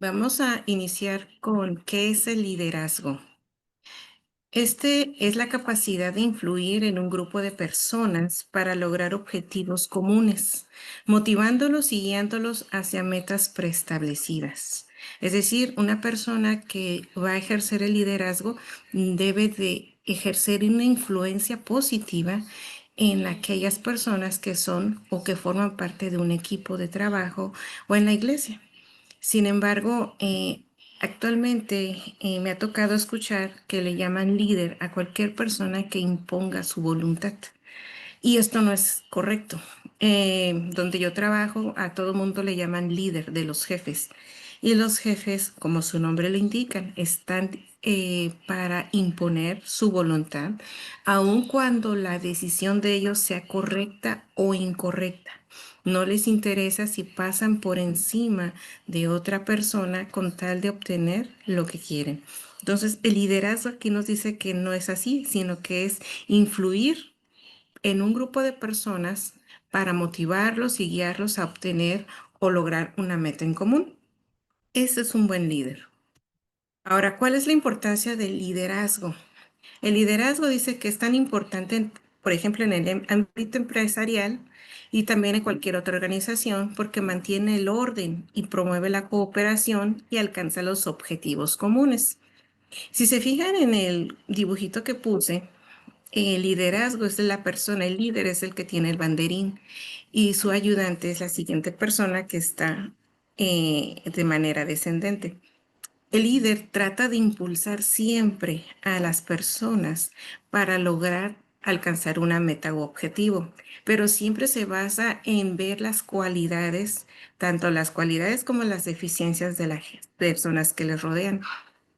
Vamos a iniciar con qué es el liderazgo. Este es la capacidad de influir en un grupo de personas para lograr objetivos comunes, motivándolos y guiándolos hacia metas preestablecidas. Es decir, una persona que va a ejercer el liderazgo debe de ejercer una influencia positiva en aquellas personas que son o que forman parte de un equipo de trabajo o en la iglesia. Sin embargo, actualmente me ha tocado escuchar que le llaman líder a cualquier persona que imponga su voluntad. Y esto no es correcto. Donde yo trabajo, a todo mundo le llaman líder de los jefes. Y los jefes, como su nombre lo indican, están para imponer su voluntad, aun cuando la decisión de ellos sea correcta o incorrecta. No les interesa si pasan por encima de otra persona con tal de obtener lo que quieren. Entonces, el liderazgo aquí nos dice que no es así, sino que es influir en un grupo de personas para motivarlos y guiarlos a obtener o lograr una meta en común. Ese es un buen líder. Ahora, ¿cuál es la importancia del liderazgo? El liderazgo dice que es tan importante, por ejemplo, en el ámbito empresarial y también en cualquier otra organización, porque mantiene el orden y promueve la cooperación y alcanza los objetivos comunes. Si se fijan en el dibujito que puse, el liderazgo es la persona, el líder es el que tiene el banderín y su ayudante es la siguiente persona que está de manera descendente. El líder trata de impulsar siempre a las personas para lograr alcanzar una meta u objetivo, pero siempre se basa en ver las cualidades, tanto las cualidades como las deficiencias de las personas que les rodean.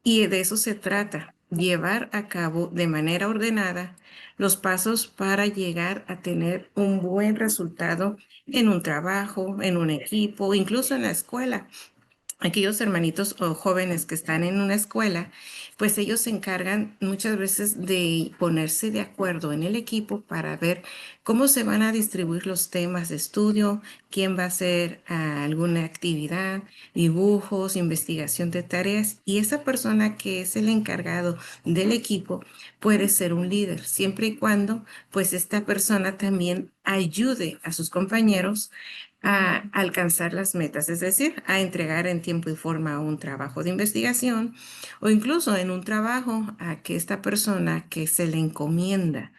Y de eso se trata, llevar a cabo de manera ordenada los pasos para llegar a tener un buen resultado en un trabajo, en un equipo, incluso en la escuela. Aquellos hermanitos o jóvenes que están en una escuela, pues ellos se encargan muchas veces de ponerse de acuerdo en el equipo para ver cómo se van a distribuir los temas de estudio, quién va a hacer alguna actividad, dibujos, investigación de tareas, y esa persona que es el encargado del equipo puede ser un líder, siempre y cuando pues esta persona también ayude a sus compañeros a alcanzar las metas, es decir, a entregar en tiempo y forma un trabajo de investigación o incluso en un trabajo a que esta persona que se le encomienda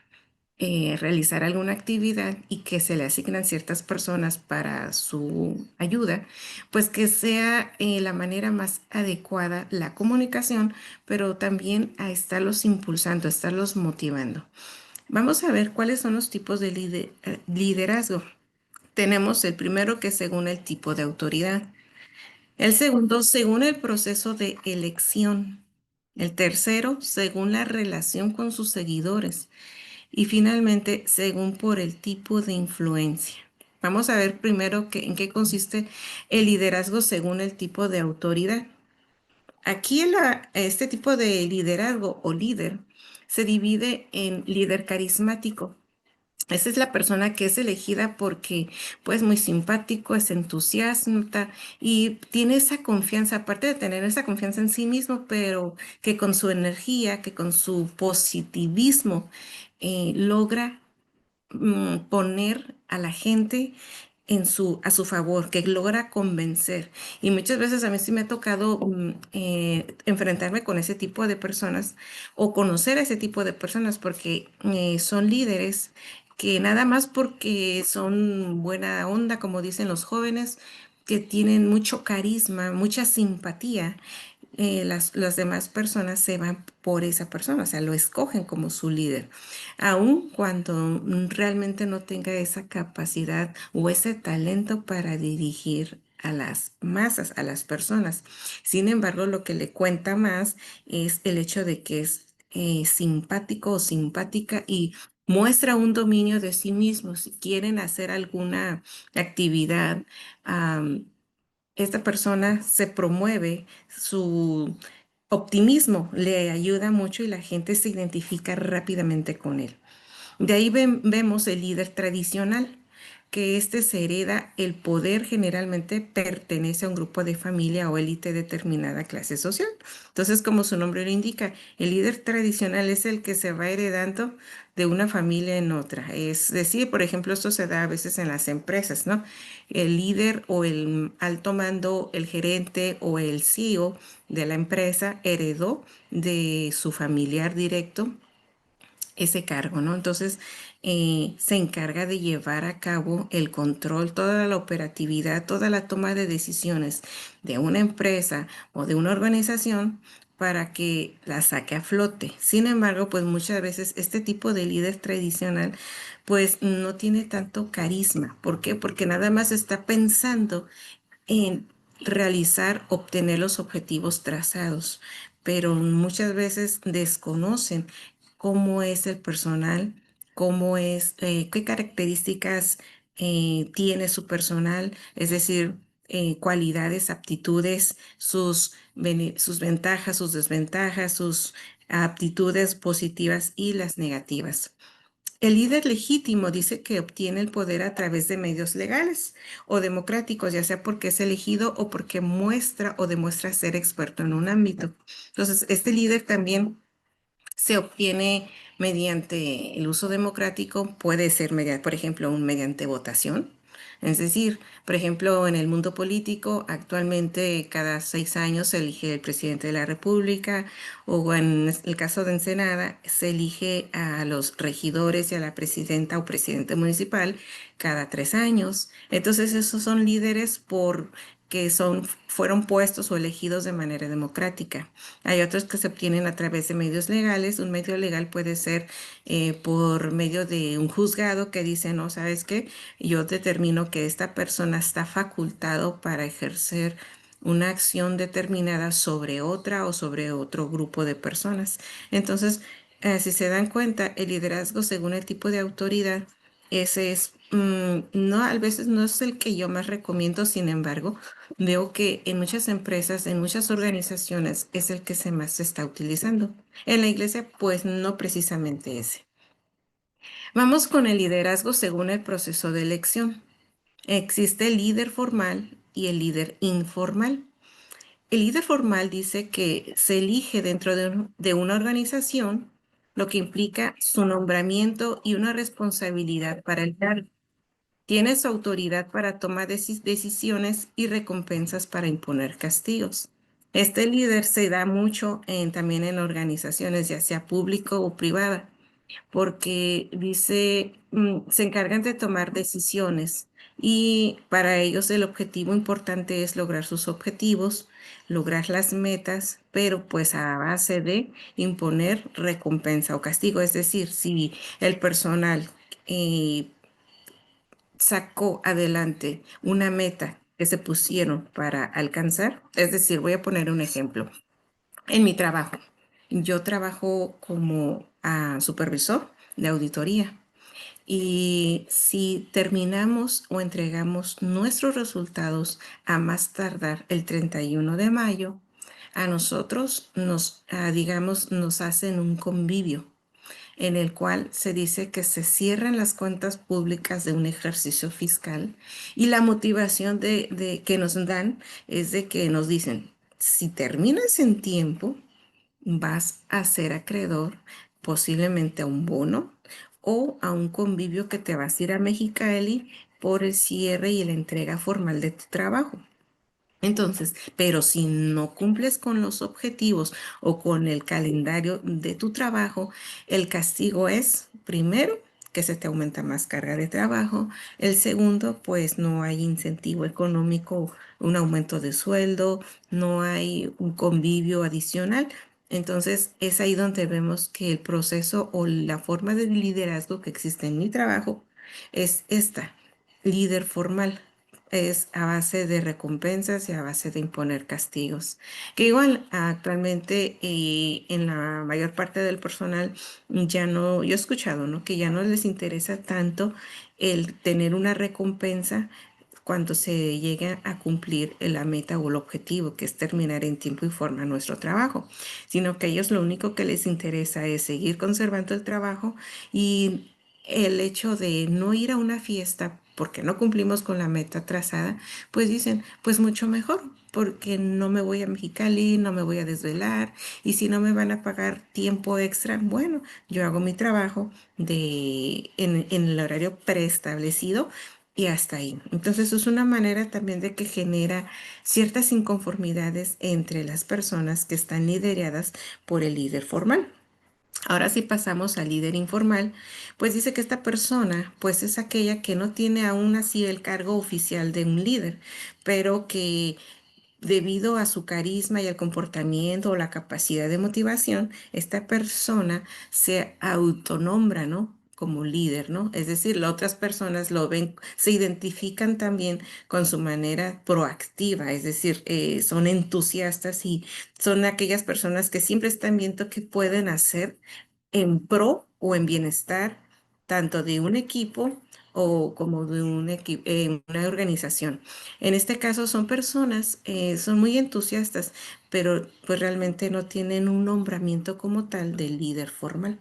realizar alguna actividad y que se le asignan ciertas personas para su ayuda, pues que sea la manera más adecuada la comunicación, pero también a estarlos impulsando, a estarlos motivando. Vamos a ver cuáles son los tipos de liderazgo. Tenemos el primero que es según el tipo de autoridad. El segundo, según el proceso de elección. El tercero, según la relación con sus seguidores. Y finalmente, según por el tipo de influencia. Vamos a ver primero en qué consiste el liderazgo según el tipo de autoridad. Aquí este tipo de liderazgo o líder se divide en líder carismático. Esa es la persona que es elegida porque, pues, muy simpático, es entusiasta y tiene esa confianza, aparte de tener esa confianza en sí mismo, pero que con su energía, que con su positivismo, logra poner a la gente a su favor, que logra convencer. Y muchas veces a mí sí me ha tocado enfrentarme con ese tipo de personas o conocer a ese tipo de personas porque son líderes que nada más porque son buena onda, como dicen los jóvenes, que tienen mucho carisma, mucha simpatía, las demás personas se van por esa persona, o sea, lo escogen como su líder, aun cuando realmente no tenga esa capacidad o ese talento para dirigir a las masas, a las personas. Sin embargo, lo que le cuenta más es el hecho de que es simpático o simpática y muestra un dominio de sí mismo. Si quieren hacer alguna actividad, esta persona se promueve, su optimismo le ayuda mucho y la gente se identifica rápidamente con él. De ahí vemos el líder tradicional. que este se hereda, el poder generalmente pertenece a un grupo de familia o élite de determinada clase social. Entonces, como su nombre lo indica, el líder tradicional es el que se va heredando de una familia en otra. Es decir, por ejemplo, esto se da a veces en las empresas, ¿no? El líder o el alto mando, el gerente o el CEO de la empresa heredó de su familiar directo ese cargo, ¿no? Entonces, se encarga de llevar a cabo el control, toda la operatividad, toda la toma de decisiones de una empresa o de una organización para que la saque a flote. Sin embargo, pues muchas veces este tipo de líder tradicional pues no tiene tanto carisma. ¿Por qué? Porque nada más está pensando en realizar, obtener los objetivos trazados, pero muchas veces desconocen cómo es el personal, cómo es, qué características tiene su personal, es decir, cualidades, aptitudes, sus ventajas, sus desventajas, sus aptitudes positivas y las negativas. El líder legítimo dice que obtiene el poder a través de medios legales o democráticos, ya sea porque es elegido o porque muestra o demuestra ser experto en un ámbito. Entonces, este líder también se obtiene mediante el uso democrático, puede ser mediante, por ejemplo, mediante votación. Es decir, por ejemplo, en el mundo político, actualmente cada 6 años se elige el presidente de la República, o en el caso de Ensenada, se elige a los regidores y a la presidenta o presidente municipal cada 3 años. Entonces, esos son líderes que fueron puestos o elegidos de manera democrática. Hay otros que se obtienen a través de medios legales. Un medio legal puede ser por medio de un juzgado que dice, no, ¿sabes qué? Yo determino que esta persona está facultado para ejercer una acción determinada sobre otra o sobre otro grupo de personas. Entonces, si se dan cuenta, el liderazgo según el tipo de autoridad, ese es, no, a veces no es el que yo más recomiendo, sin embargo, veo que en muchas empresas, en muchas organizaciones, es el que más se está utilizando. En la iglesia, pues no precisamente ese. Vamos con el liderazgo según el proceso de elección. Existe el líder formal y el líder informal. El líder formal dice que se elige dentro de una organización, lo que implica su nombramiento y una responsabilidad para el cargo. Tiene su autoridad para tomar decisiones y recompensas para imponer castigos. Este líder se da mucho también en organizaciones, ya sea público o privada, porque dice, se encargan de tomar decisiones y para ellos el objetivo importante es lograr sus objetivos, lograr las metas, pero pues a base de imponer recompensa o castigo. Es decir, si el personal eh, sacó adelante una meta que se pusieron para alcanzar. Es decir, voy a poner un ejemplo. En mi trabajo, yo trabajo como supervisor de auditoría y si terminamos o entregamos nuestros resultados a más tardar el 31 de mayo, a nosotros digamos, nos hacen un convivio en el cual se dice que se cierran las cuentas públicas de un ejercicio fiscal y la motivación que nos dan es de que nos dicen, si terminas en tiempo, vas a ser acreedor posiblemente a un bono o a un convivio que te vas a ir a Mexicali por el cierre y la entrega formal de tu trabajo. Entonces, pero si no cumples con los objetivos o con el calendario de tu trabajo, el castigo es, primero, que se te aumenta más carga de trabajo. El segundo, pues no hay incentivo económico, un aumento de sueldo, no hay un convivio adicional. Entonces, es ahí donde vemos que el proceso o la forma de liderazgo que existe en mi trabajo es esta, líder formal, es a base de recompensas y a base de imponer castigos. Que igual actualmente en la mayor parte del personal ya no, yo he escuchado, ¿no? Que ya no les interesa tanto el tener una recompensa cuando se llega a cumplir la meta o el objetivo, que es terminar en tiempo y forma nuestro trabajo, sino que a ellos lo único que les interesa es seguir conservando el trabajo y el hecho de no ir a una fiesta porque no cumplimos con la meta trazada, pues dicen, pues mucho mejor, porque no me voy a Mexicali, no me voy a desvelar, y si no me van a pagar tiempo extra, bueno, yo hago mi trabajo en el horario preestablecido y hasta ahí. Entonces es una manera también de que genera ciertas inconformidades entre las personas que están lideradas por el líder formal. Ahora si pasamos al líder informal, pues dice que esta persona pues es aquella que no tiene aún así el cargo oficial de un líder, pero que debido a su carisma y al comportamiento o la capacidad de motivación, esta persona se autonombra, ¿no? Como líder, ¿no? Es decir, las otras personas lo ven, se identifican también con su manera proactiva, es decir, son entusiastas y son aquellas personas que siempre están viendo qué pueden hacer en pro o en bienestar, tanto de un equipo o como de una organización. En este caso son personas, son muy entusiastas, pero pues realmente no tienen un nombramiento como tal de líder formal.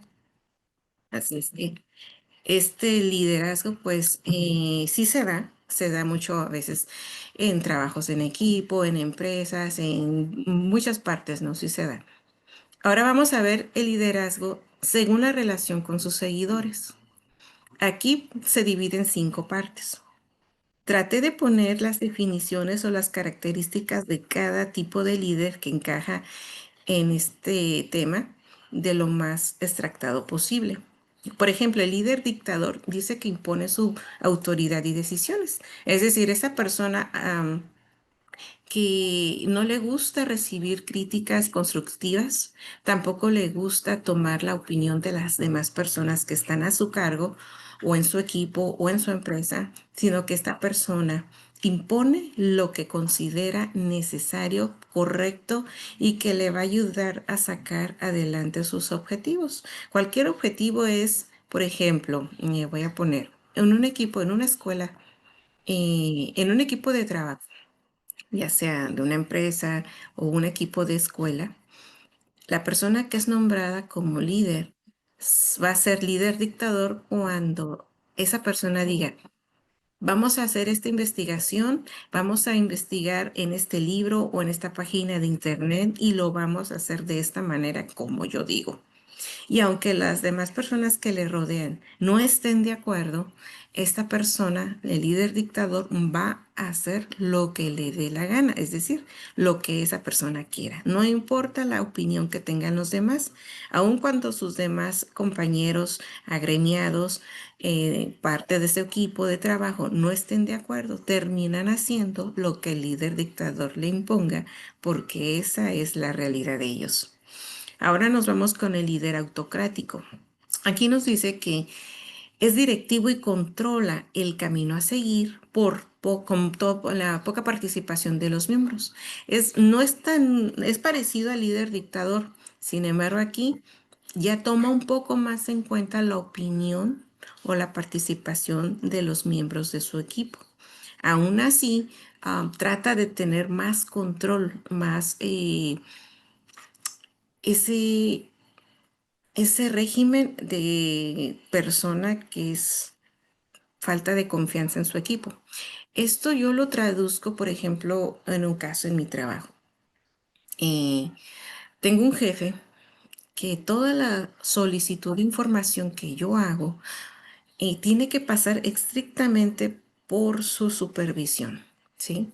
Así es que este liderazgo pues sí se da mucho a veces en trabajos en equipo, en empresas, en muchas partes, ¿no? Sí se da. Ahora vamos a ver el liderazgo según la relación con sus seguidores. Aquí se divide en 5 partes. Traté de poner las definiciones o las características de cada tipo de líder que encaja en este tema de lo más extractado posible. Por ejemplo, el líder dictador dice que impone su autoridad y decisiones. Es decir, esa persona que no le gusta recibir críticas constructivas, tampoco le gusta tomar la opinión de las demás personas que están a su cargo o en su equipo o en su empresa, sino que esta persona impone lo que considera necesario, correcto y que le va a ayudar a sacar adelante sus objetivos. Cualquier objetivo es, por ejemplo, voy a poner en un equipo, en una escuela, en un equipo de trabajo ya sea de una empresa o un equipo de escuela, la persona que es nombrada como líder va a ser líder dictador cuando esa persona diga, vamos a hacer esta investigación, vamos a investigar en este libro o en esta página de internet y lo vamos a hacer de esta manera como yo digo. Y aunque las demás personas que le rodean no estén de acuerdo, esta persona, el líder dictador, va a hacer lo que le dé la gana, es decir, lo que esa persona quiera. No importa la opinión que tengan los demás, aun cuando sus demás compañeros agremiados, parte de ese equipo de trabajo, no estén de acuerdo, terminan haciendo lo que el líder dictador le imponga, porque esa es la realidad de ellos. Ahora nos vamos con el líder autocrático. Aquí nos dice que es directivo y controla el camino a seguir con la poca participación de los miembros. No es es parecido al líder dictador. Sin embargo, aquí ya toma un poco más en cuenta la opinión o la participación de los miembros de su equipo. Aún así, trata de tener más control, más ese ese régimen de persona que es falta de confianza en su equipo. Esto yo lo traduzco, por ejemplo, en un caso en mi trabajo. Eh, Tengo un jefe que toda la solicitud de información que yo hago tiene que pasar estrictamente por su supervisión, ¿sí?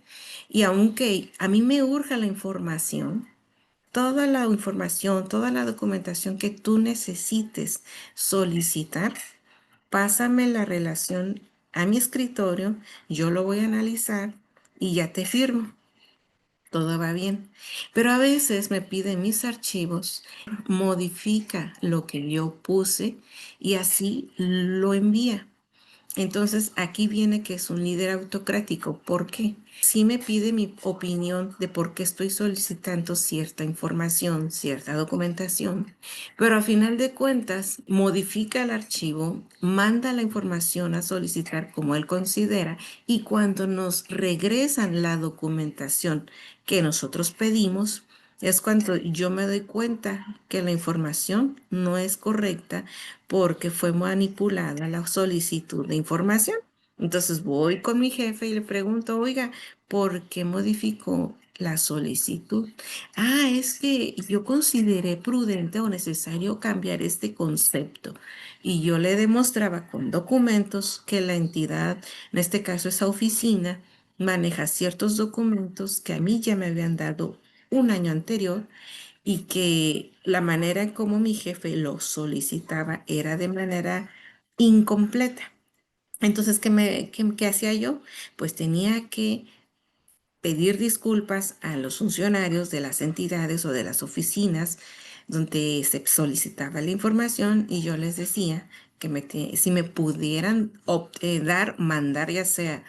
Y aunque a mí me urge la información, toda la documentación que tú necesites solicitar, pásame la relación a mi escritorio, yo lo voy a analizar y ya te firmo. Todo va bien. Pero a veces me piden mis archivos, modifica lo que yo puse y así lo envía. Entonces, aquí viene que es un líder autocrático. ¿Por qué? Sí me pide mi opinión de por qué estoy solicitando cierta información, cierta documentación, pero a final de cuentas modifica el archivo, manda la información a solicitar como él considera y cuando nos regresan la documentación que nosotros pedimos, es cuando yo me doy cuenta que la información no es correcta porque fue manipulada la solicitud de información. Entonces voy con mi jefe y le pregunto, oiga, ¿por qué modificó la solicitud? Ah, es que yo consideré prudente o necesario cambiar este concepto. Y yo le demostraba con documentos que la entidad, en este caso esa oficina, maneja ciertos documentos que a mí ya me habían dado un año anterior y que la manera en cómo mi jefe lo solicitaba era de manera incompleta. Entonces, ¿qué hacía yo? Pues tenía que pedir disculpas a los funcionarios de las entidades o de las oficinas donde se solicitaba la información y yo les decía que si me pudieran mandar ya sea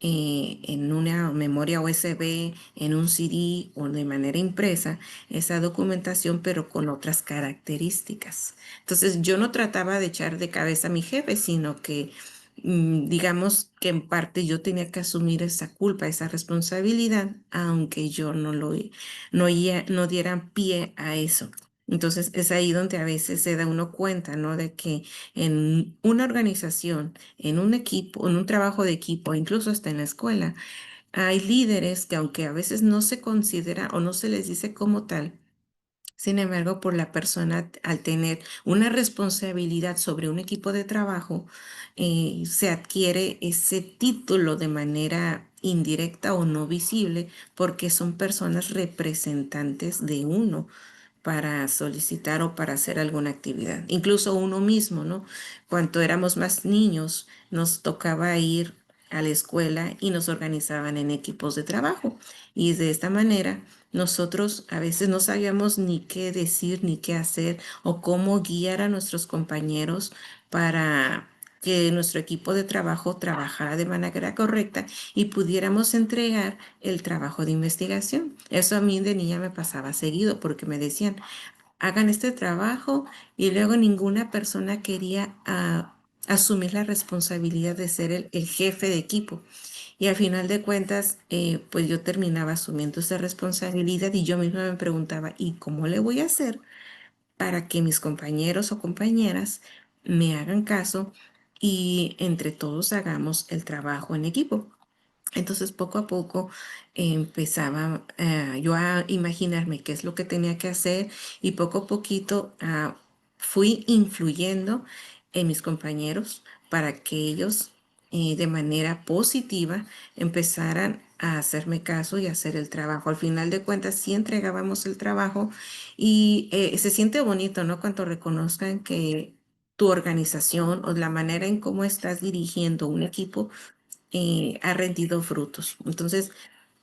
en una memoria USB, en un CD o de manera impresa, esa documentación, pero con otras características. Entonces, yo no trataba de echar de cabeza a mi jefe, sino que digamos que en parte yo tenía que asumir esa culpa, esa responsabilidad, aunque yo no diera pie a eso. Entonces es ahí donde a veces se da uno cuenta, ¿no? De que en una organización, en un equipo, en un trabajo de equipo, incluso hasta en la escuela, hay líderes que aunque a veces no se considera o no se les dice como tal, sin embargo, por la persona al tener una responsabilidad sobre un equipo de trabajo, se adquiere ese título de manera indirecta o no visible porque son personas representantes de uno para solicitar o para hacer alguna actividad. Incluso uno mismo, ¿no? Cuando éramos más niños, nos tocaba ir a la escuela y nos organizaban en equipos de trabajo. Y de esta manera, nosotros a veces no sabíamos ni qué decir, ni qué hacer o cómo guiar a nuestros compañeros para que nuestro equipo de trabajo trabajara de manera correcta y pudiéramos entregar el trabajo de investigación. Eso a mí de niña me pasaba seguido porque me decían, hagan este trabajo y luego ninguna persona quería asumir la responsabilidad de ser el jefe de equipo. Y al final de cuentas, pues yo terminaba asumiendo esa responsabilidad y yo misma me preguntaba, ¿y cómo le voy a hacer para que mis compañeros o compañeras me hagan caso y entre todos hagamos el trabajo en equipo? Entonces, poco a poco empezaba yo a imaginarme qué es lo que tenía que hacer y poco a poquito fui influyendo en mis compañeros para que ellos de manera positiva empezaran a hacerme caso y a hacer el trabajo. Al final de cuentas, sí entregábamos el trabajo y se siente bonito, ¿no? Cuando reconozcan que tu organización o la manera en cómo estás dirigiendo un equipo ha rendido frutos. Entonces,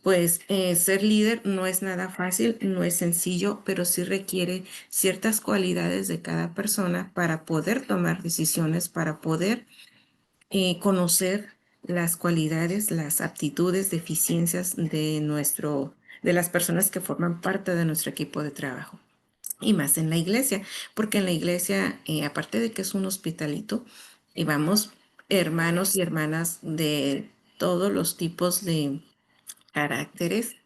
pues ser líder no es nada fácil, no es sencillo, pero sí requiere ciertas cualidades de cada persona para poder tomar decisiones, para poder conocer las cualidades, las aptitudes, deficiencias de las personas que forman parte de nuestro equipo de trabajo. Y más en la iglesia, porque en la iglesia, aparte de que es un hospitalito, vamos hermanos y hermanas de todos los tipos de caracteres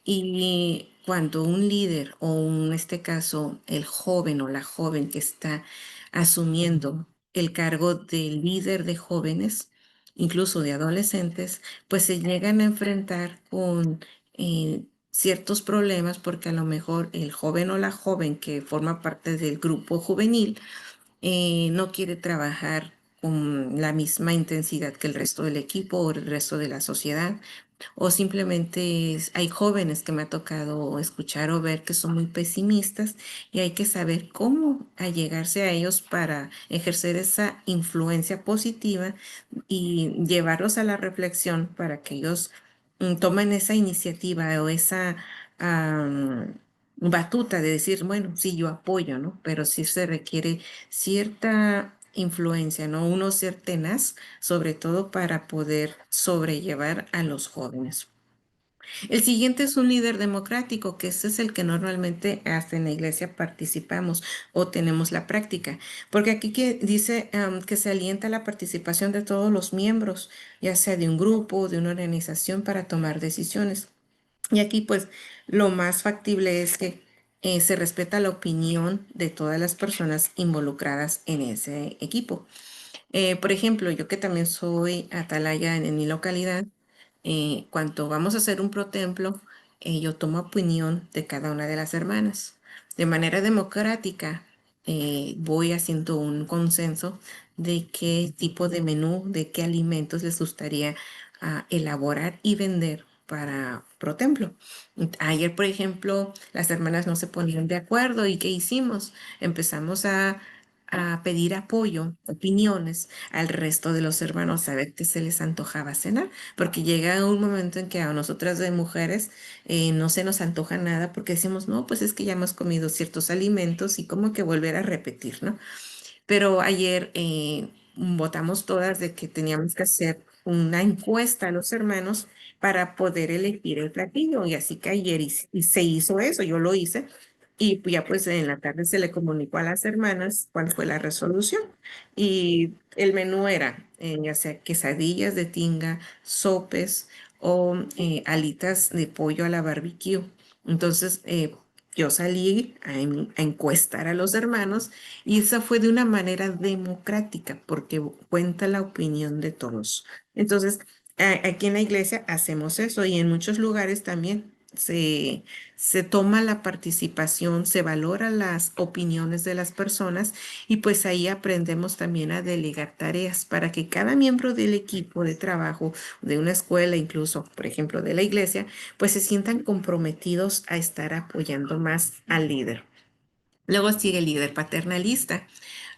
y cuando un líder o en este caso el joven o la joven que está asumiendo el cargo de líder de jóvenes, incluso de adolescentes, pues se llegan a enfrentar con ciertos problemas porque a lo mejor el joven o la joven que forma parte del grupo juvenil no quiere trabajar con la misma intensidad que el resto del equipo o el resto de la sociedad o simplemente hay jóvenes que me ha tocado escuchar o ver que son muy pesimistas y hay que saber cómo allegarse a ellos para ejercer esa influencia positiva y llevarlos a la reflexión para que ellos tomen esa iniciativa o esa batuta de decir, bueno, sí, yo apoyo, ¿no? Pero sí se requiere cierta influencia, ¿no? Uno ser tenaz, sobre todo para poder sobrellevar a los jóvenes. El siguiente es un líder democrático, que ese es el que normalmente hasta en la iglesia participamos o tenemos la práctica, porque aquí que dice que se alienta la participación de todos los miembros, ya sea de un grupo, de una organización para tomar decisiones. Y aquí pues lo más factible es que se respeta la opinión de todas las personas involucradas en ese equipo. Por ejemplo, yo que también soy atalaya en mi localidad, cuando vamos a hacer un protemplo, yo tomo opinión de cada una de las hermanas. De manera democrática, voy haciendo un consenso de qué tipo de menú, de qué alimentos les gustaría elaborar y vender para protemplo. Ayer, por ejemplo, las hermanas no se ponían de acuerdo y ¿qué hicimos? Empezamos a pedir apoyo, opiniones al resto de los hermanos, a ver qué se les antojaba cenar, porque llega un momento en que a nosotras de mujeres no se nos antoja nada porque decimos, no, pues es que ya hemos comido ciertos alimentos y como que volver a repetir, ¿no? Pero ayer votamos todas de que teníamos que hacer una encuesta a los hermanos para poder elegir el platillo. Y así que ayer y se hizo eso, yo lo hice. Y ya pues en la tarde se le comunicó a las hermanas cuál fue la resolución. Y el menú era ya sea quesadillas de tinga, sopes o alitas de pollo a la barbecue. Entonces, yo salí a encuestar a los hermanos y esa fue de una manera democrática porque cuenta la opinión de todos. Entonces, aquí en la iglesia hacemos eso y en muchos lugares también se toma la participación, se valora las opiniones de las personas y pues ahí aprendemos también a delegar tareas para que cada miembro del equipo de trabajo, de una escuela, incluso, por ejemplo, de la iglesia, pues se sientan comprometidos a estar apoyando más al líder. Luego sigue el líder paternalista,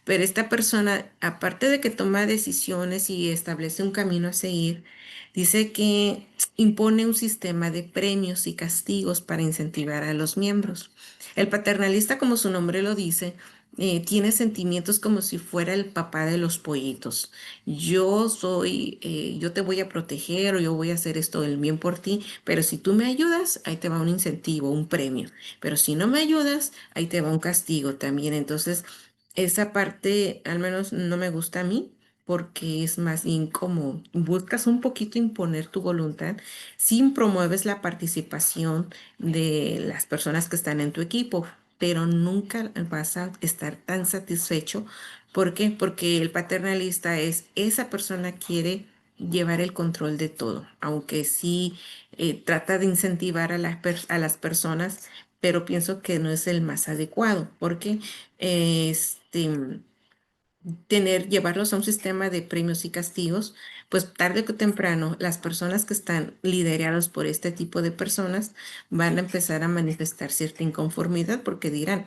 pero esta persona, aparte de que toma decisiones y establece un camino a seguir, dice que impone un sistema de premios y castigos para incentivar a los miembros. El paternalista, como su nombre lo dice, tiene sentimientos como si fuera el papá de los pollitos. Yo te voy a proteger o yo voy a hacer esto del bien por ti, pero si tú me ayudas, ahí te va un incentivo, un premio. Pero si no me ayudas, ahí te va un castigo también. Entonces, esa parte al menos no me gusta a mí porque es más bien como buscas un poquito imponer tu voluntad sin promueves la participación de las personas que están en tu equipo, pero nunca vas a estar tan satisfecho. ¿Por qué? Porque el paternalista es esa persona quiere llevar el control de todo, aunque sí trata de incentivar a a las personas, pero pienso que no es el más adecuado, porque este, llevarlos a un sistema de premios y castigos, pues tarde o temprano las personas que están lideradas por este tipo de personas van a empezar a manifestar cierta inconformidad porque dirán,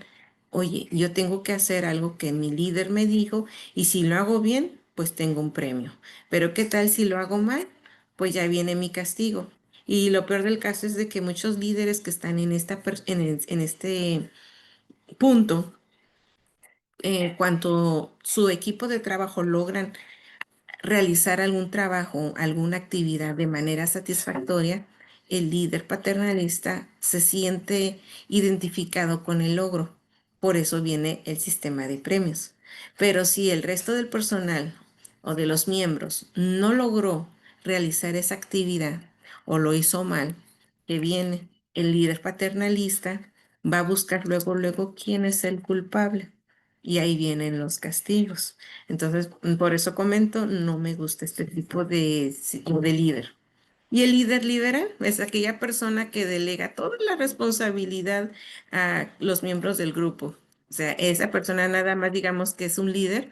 oye, yo tengo que hacer algo que mi líder me dijo y si lo hago bien, pues tengo un premio. Pero ¿qué tal si lo hago mal? Pues ya viene mi castigo. Y lo peor del caso es de que muchos líderes que están en en este punto, cuando su equipo de trabajo logran realizar algún trabajo, alguna actividad de manera satisfactoria, el líder paternalista se siente identificado con el logro. Por eso viene el sistema de premios. Pero si el resto del personal o de los miembros no logró realizar esa actividad o lo hizo mal, que viene el líder paternalista, va a buscar luego quién es el culpable. Y ahí vienen los castigos. Entonces, por eso comento, no me gusta este tipo de líder. Y el líder lidera es aquella persona que delega toda la responsabilidad a los miembros del grupo. O sea, esa persona nada más digamos que es un líder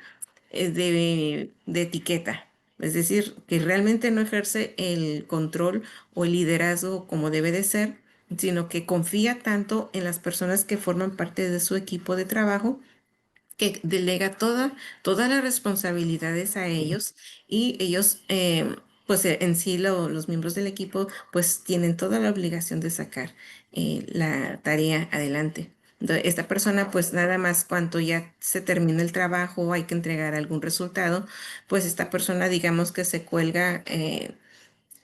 de etiqueta. Es decir, que realmente no ejerce el control o el liderazgo como debe de ser, sino que confía tanto en las personas que forman parte de su equipo de trabajo que delega todas las responsabilidades a ellos y ellos, pues en sí los miembros del equipo, pues tienen toda la obligación de sacar la tarea adelante. Entonces, esta persona, pues nada más cuando ya se termina el trabajo, hay que entregar algún resultado, pues esta persona, digamos que se cuelga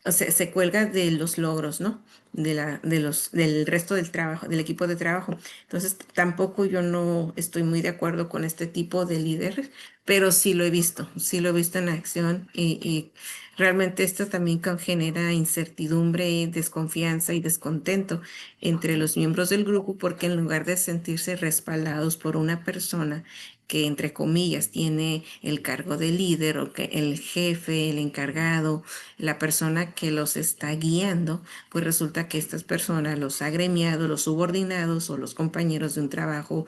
se cuelga de los logros, ¿no? del resto del trabajo, del equipo de trabajo. Entonces, tampoco yo no estoy muy de acuerdo con este tipo de líderes, pero sí lo he visto en acción y realmente esto también genera incertidumbre, desconfianza y descontento entre los miembros del grupo porque en lugar de sentirse respaldados por una persona que entre comillas tiene el cargo de líder o que el jefe, el encargado, la persona que los está guiando, pues resulta que estas personas, los agremiados, los subordinados o los compañeros de un trabajo,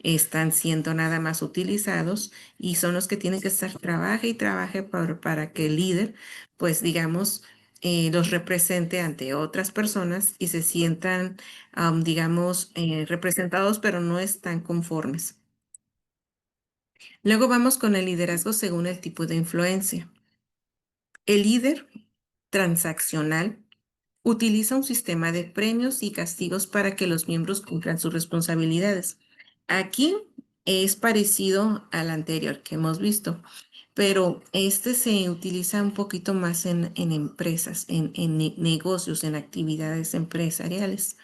están siendo nada más utilizados y son los que tienen que estar trabaje y trabaje para que el líder, pues digamos, los represente ante otras personas y se sientan, digamos, representados, pero no están conformes. Luego vamos con el liderazgo según el tipo de influencia. El líder transaccional utiliza un sistema de premios y castigos para que los miembros cumplan sus responsabilidades. Aquí es parecido al anterior que hemos visto, pero este se utiliza un poquito más en empresas, en negocios, en actividades empresariales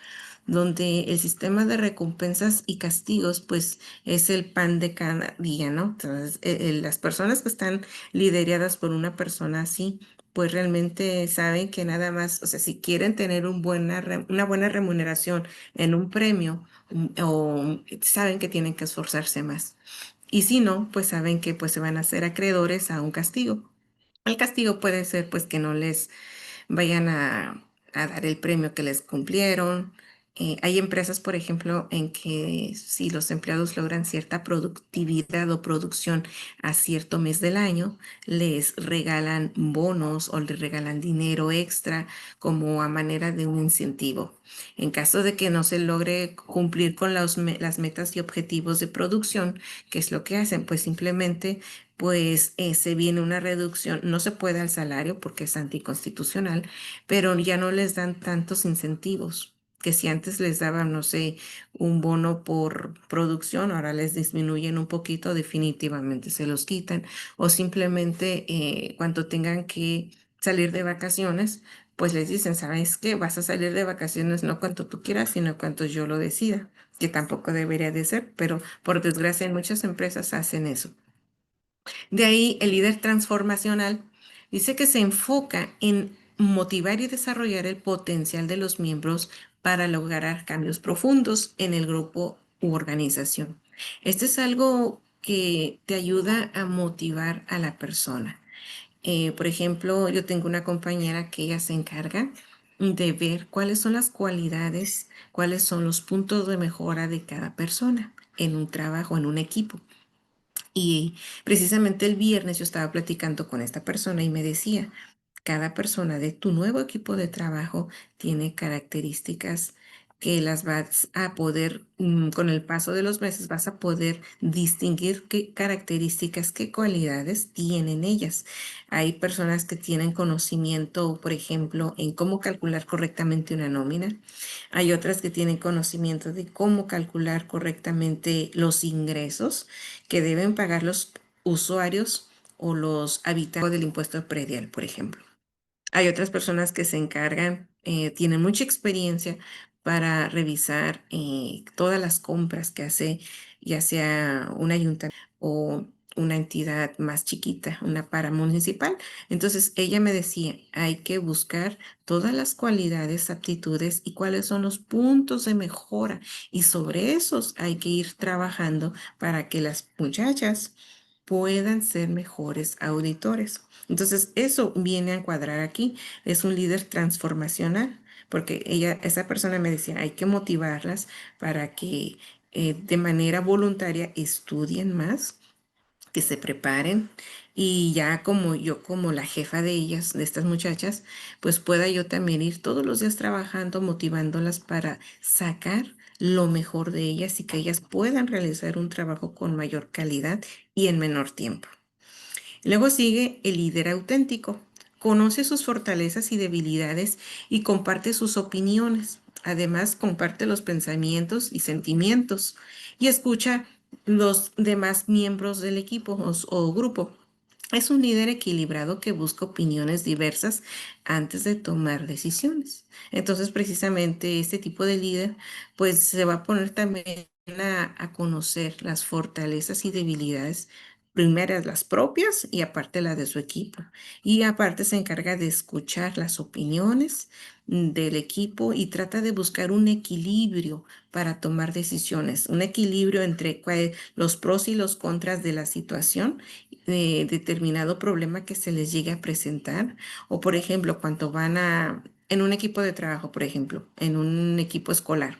donde el sistema de recompensas y castigos, pues es el pan de cada día, ¿no? Entonces, las personas que están lideradas por una persona así, pues realmente saben que nada más, o sea, si quieren tener una buena remuneración en un premio, o saben que tienen que esforzarse más. Y si no, pues saben que pues se van a hacer acreedores a un castigo. El castigo puede ser pues que no les vayan a dar el premio que les cumplieron. Hay empresas, por ejemplo, en que si los empleados logran cierta productividad o producción a cierto mes del año, les regalan bonos o les regalan dinero extra como a manera de un incentivo. En caso de que no se logre cumplir con las metas y objetivos de producción, ¿qué es lo que hacen? Pues simplemente pues se viene una reducción, no se puede al salario porque es anticonstitucional, pero ya no les dan tantos incentivos que si antes les daban, no sé, un bono por producción, ahora les disminuyen un poquito, definitivamente se los quitan, o simplemente cuando tengan que salir de vacaciones, pues les dicen, ¿sabes qué? Vas a salir de vacaciones no cuanto tú quieras, sino cuanto yo lo decida, que tampoco debería de ser, pero por desgracia en muchas empresas hacen eso. De ahí el líder transformacional dice que se enfoca en motivar y desarrollar el potencial de los miembros para lograr cambios profundos en el grupo u organización. Esto es algo que te ayuda a motivar a la persona. Por ejemplo, yo tengo una compañera que ella se encarga de ver cuáles son las cualidades, cuáles son los puntos de mejora de cada persona en un trabajo, en un equipo. Y precisamente el viernes yo estaba platicando con esta persona y me decía, cada persona de tu nuevo equipo de trabajo tiene características que las vas a poder, con el paso de los meses, vas a poder distinguir qué características, qué cualidades tienen ellas. Hay personas que tienen conocimiento, por ejemplo, en cómo calcular correctamente una nómina. Hay otras que tienen conocimiento de cómo calcular correctamente los ingresos que deben pagar los usuarios o los habitantes del impuesto predial, por ejemplo. Hay otras personas que se encargan, tienen mucha experiencia para revisar todas las compras que hace, ya sea un ayuntamiento o una entidad más chiquita, una paramunicipal. Entonces ella me decía, hay que buscar todas las cualidades, aptitudes y cuáles son los puntos de mejora. Y sobre esos hay que ir trabajando para que las muchachas puedan ser mejores auditores. Entonces, eso viene a cuadrar aquí. Es un líder transformacional, porque esa persona me decía, hay que motivarlas para que de manera voluntaria estudien más, que se preparen y ya como yo, como la jefa de ellas, de estas muchachas, pues pueda yo también ir todos los días trabajando, motivándolas para sacar lo mejor de ellas y que ellas puedan realizar un trabajo con mayor calidad y en menor tiempo. Luego sigue el líder auténtico. Conoce sus fortalezas y debilidades y comparte sus opiniones. Además, comparte los pensamientos y sentimientos y escucha los demás miembros del equipo o grupo. Es un líder equilibrado que busca opiniones diversas antes de tomar decisiones. Entonces, precisamente este tipo de líder, pues se va a poner también a conocer las fortalezas y debilidades, primeras las propias y aparte las de su equipo. Y aparte se encarga de escuchar las opiniones del equipo y trata de buscar un equilibrio para tomar decisiones, un equilibrio entre los pros y los contras de la situación de determinado problema que se les llegue a presentar. O, por ejemplo, cuando en un equipo de trabajo, por ejemplo, en un equipo escolar,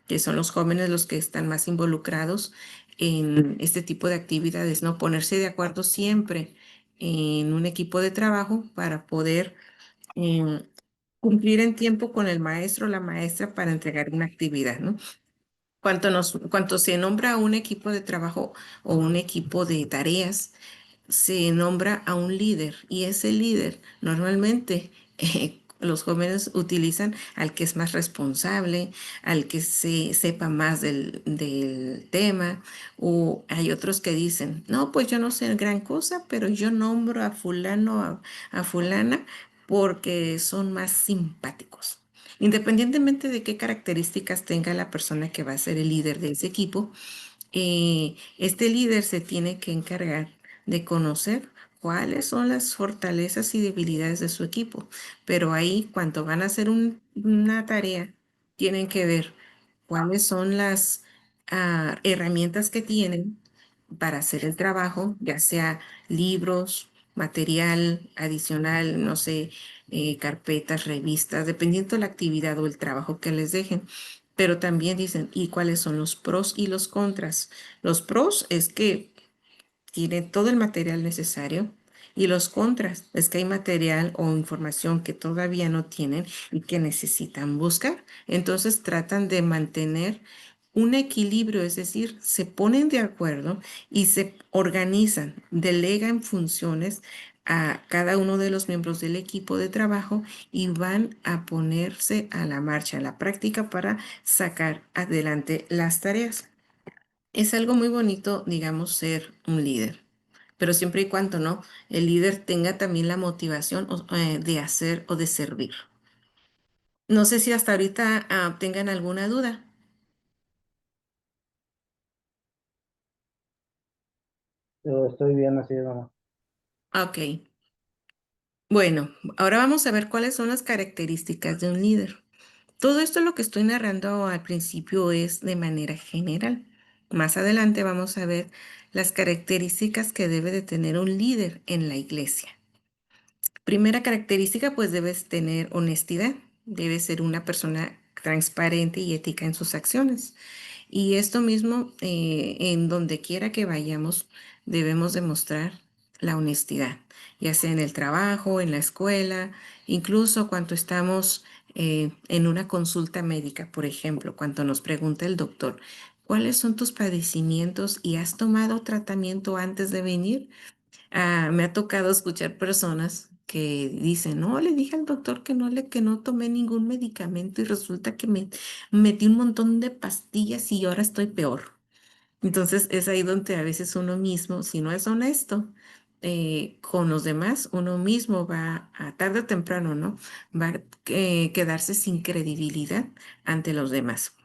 que son los jóvenes los que están más involucrados en este tipo de actividades, ¿no? Ponerse de acuerdo siempre en un equipo de trabajo para poder eh, cumplir en tiempo con el maestro o la maestra para entregar una actividad, ¿no? Cuanto se nombra un equipo de trabajo o un equipo de tareas, se nombra a un líder y ese líder normalmente los jóvenes utilizan al que es más responsable, al que se sepa más del tema, o hay otros que dicen, no, pues yo no sé gran cosa, pero yo nombro a fulano, a fulana, porque son más simpáticos. Independientemente de qué características tenga la persona que va a ser el líder de ese equipo, este líder se tiene que encargar de conocer cuáles son las fortalezas y debilidades de su equipo. Pero ahí, cuando van a hacer una tarea, tienen que ver cuáles son las herramientas que tienen para hacer el trabajo, ya sea libros, material adicional, no sé, carpetas, revistas, dependiendo de la actividad o el trabajo que les dejen. Pero también dicen, ¿y cuáles son los pros y los contras? Los pros es que tiene todo el material necesario y los contras es que hay material o información que todavía no tienen y que necesitan buscar. Entonces tratan de mantener un equilibrio, es decir, se ponen de acuerdo y se organizan, delegan funciones a cada uno de los miembros del equipo de trabajo y van a ponerse a la marcha, a la práctica para sacar adelante las tareas. Es algo muy bonito, digamos, ser un líder, pero siempre y cuando no, el líder tenga también la motivación de hacer o de servir. No sé si hasta ahorita tengan alguna duda. Yo estoy bien así, mamá. Ok, bueno, ahora vamos a ver cuáles son las características de un líder. Todo esto lo que estoy narrando al principio es de manera general. Más adelante vamos a ver las características que debe de tener un líder en la iglesia. Primera característica, pues debes tener honestidad, debes ser una persona transparente y ética en sus acciones. Y esto mismo, en donde quiera que vayamos, debemos demostrar la honestidad, ya sea en el trabajo, en la escuela, incluso cuando estamos en una consulta médica, por ejemplo, cuando nos pregunta el doctor, ¿cuáles son tus padecimientos y has tomado tratamiento antes de venir? Me ha tocado escuchar personas que dicen, no, le dije al doctor que no tomé ningún medicamento y resulta que me metí un montón de pastillas y ahora estoy peor. Entonces es ahí donde a veces uno mismo, si no es honesto con los demás, uno mismo va a tarde o temprano, ¿no? Va a quedarse sin credibilidad ante los demás.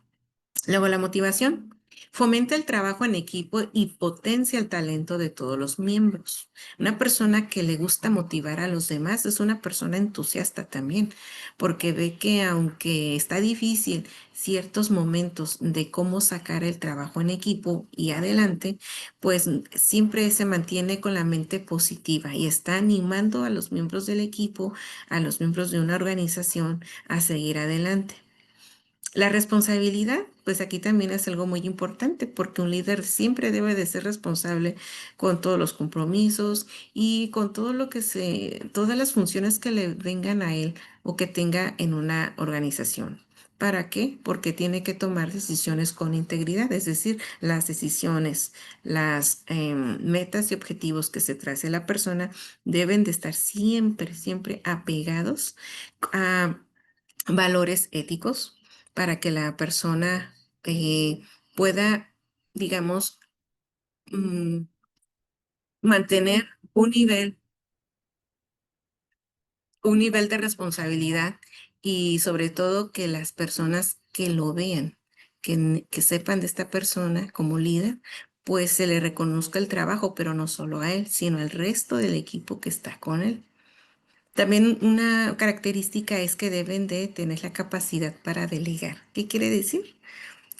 Luego, la motivación fomenta el trabajo en equipo y potencia el talento de todos los miembros. Una persona que le gusta motivar a los demás es una persona entusiasta también, porque ve que aunque está difícil ciertos momentos de cómo sacar el trabajo en equipo y adelante, pues siempre se mantiene con la mente positiva y está animando a los miembros del equipo, a los miembros de una organización a seguir adelante. La responsabilidad, pues aquí también es algo muy importante porque un líder siempre debe de ser responsable con todos los compromisos y con todo lo que todas las funciones que le vengan a él o que tenga en una organización. ¿Para qué? Porque tiene que tomar decisiones con integridad, es decir, las decisiones, las metas y objetivos que se trace la persona deben de estar siempre, siempre apegados a valores éticos para que la persona pueda, digamos, mm, mantener. un nivel, un nivel de responsabilidad y sobre todo que las personas que lo vean, que sepan de esta persona como líder, pues se le reconozca el trabajo, pero no solo a él, sino al resto del equipo que está con él. También una característica es que deben de tener la capacidad para delegar. ¿Qué quiere decir?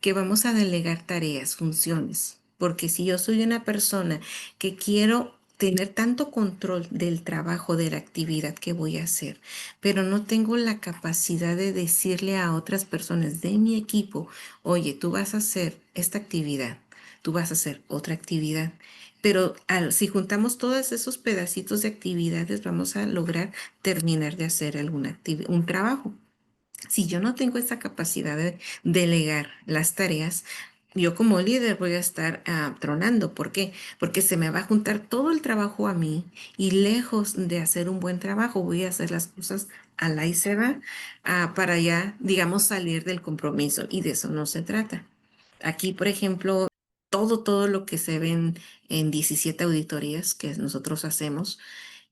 Que vamos a delegar tareas, funciones, porque si yo soy una persona que quiero tener tanto control del trabajo, de la actividad que voy a hacer, pero no tengo la capacidad de decirle a otras personas de mi equipo, oye, tú vas a hacer esta actividad, tú vas a hacer otra actividad. Pero si juntamos todos esos pedacitos de actividades, vamos a lograr terminar de hacer un trabajo. Si yo no tengo esa capacidad de delegar las tareas, yo como líder voy a estar tronando. ¿Por qué? Porque se me va a juntar todo el trabajo a mí y lejos de hacer un buen trabajo, voy a hacer las cosas a la y se va para ya, digamos, salir del compromiso. Y de eso no se trata. Aquí, por ejemplo, todo lo que se ven en 17 auditorías que nosotros hacemos,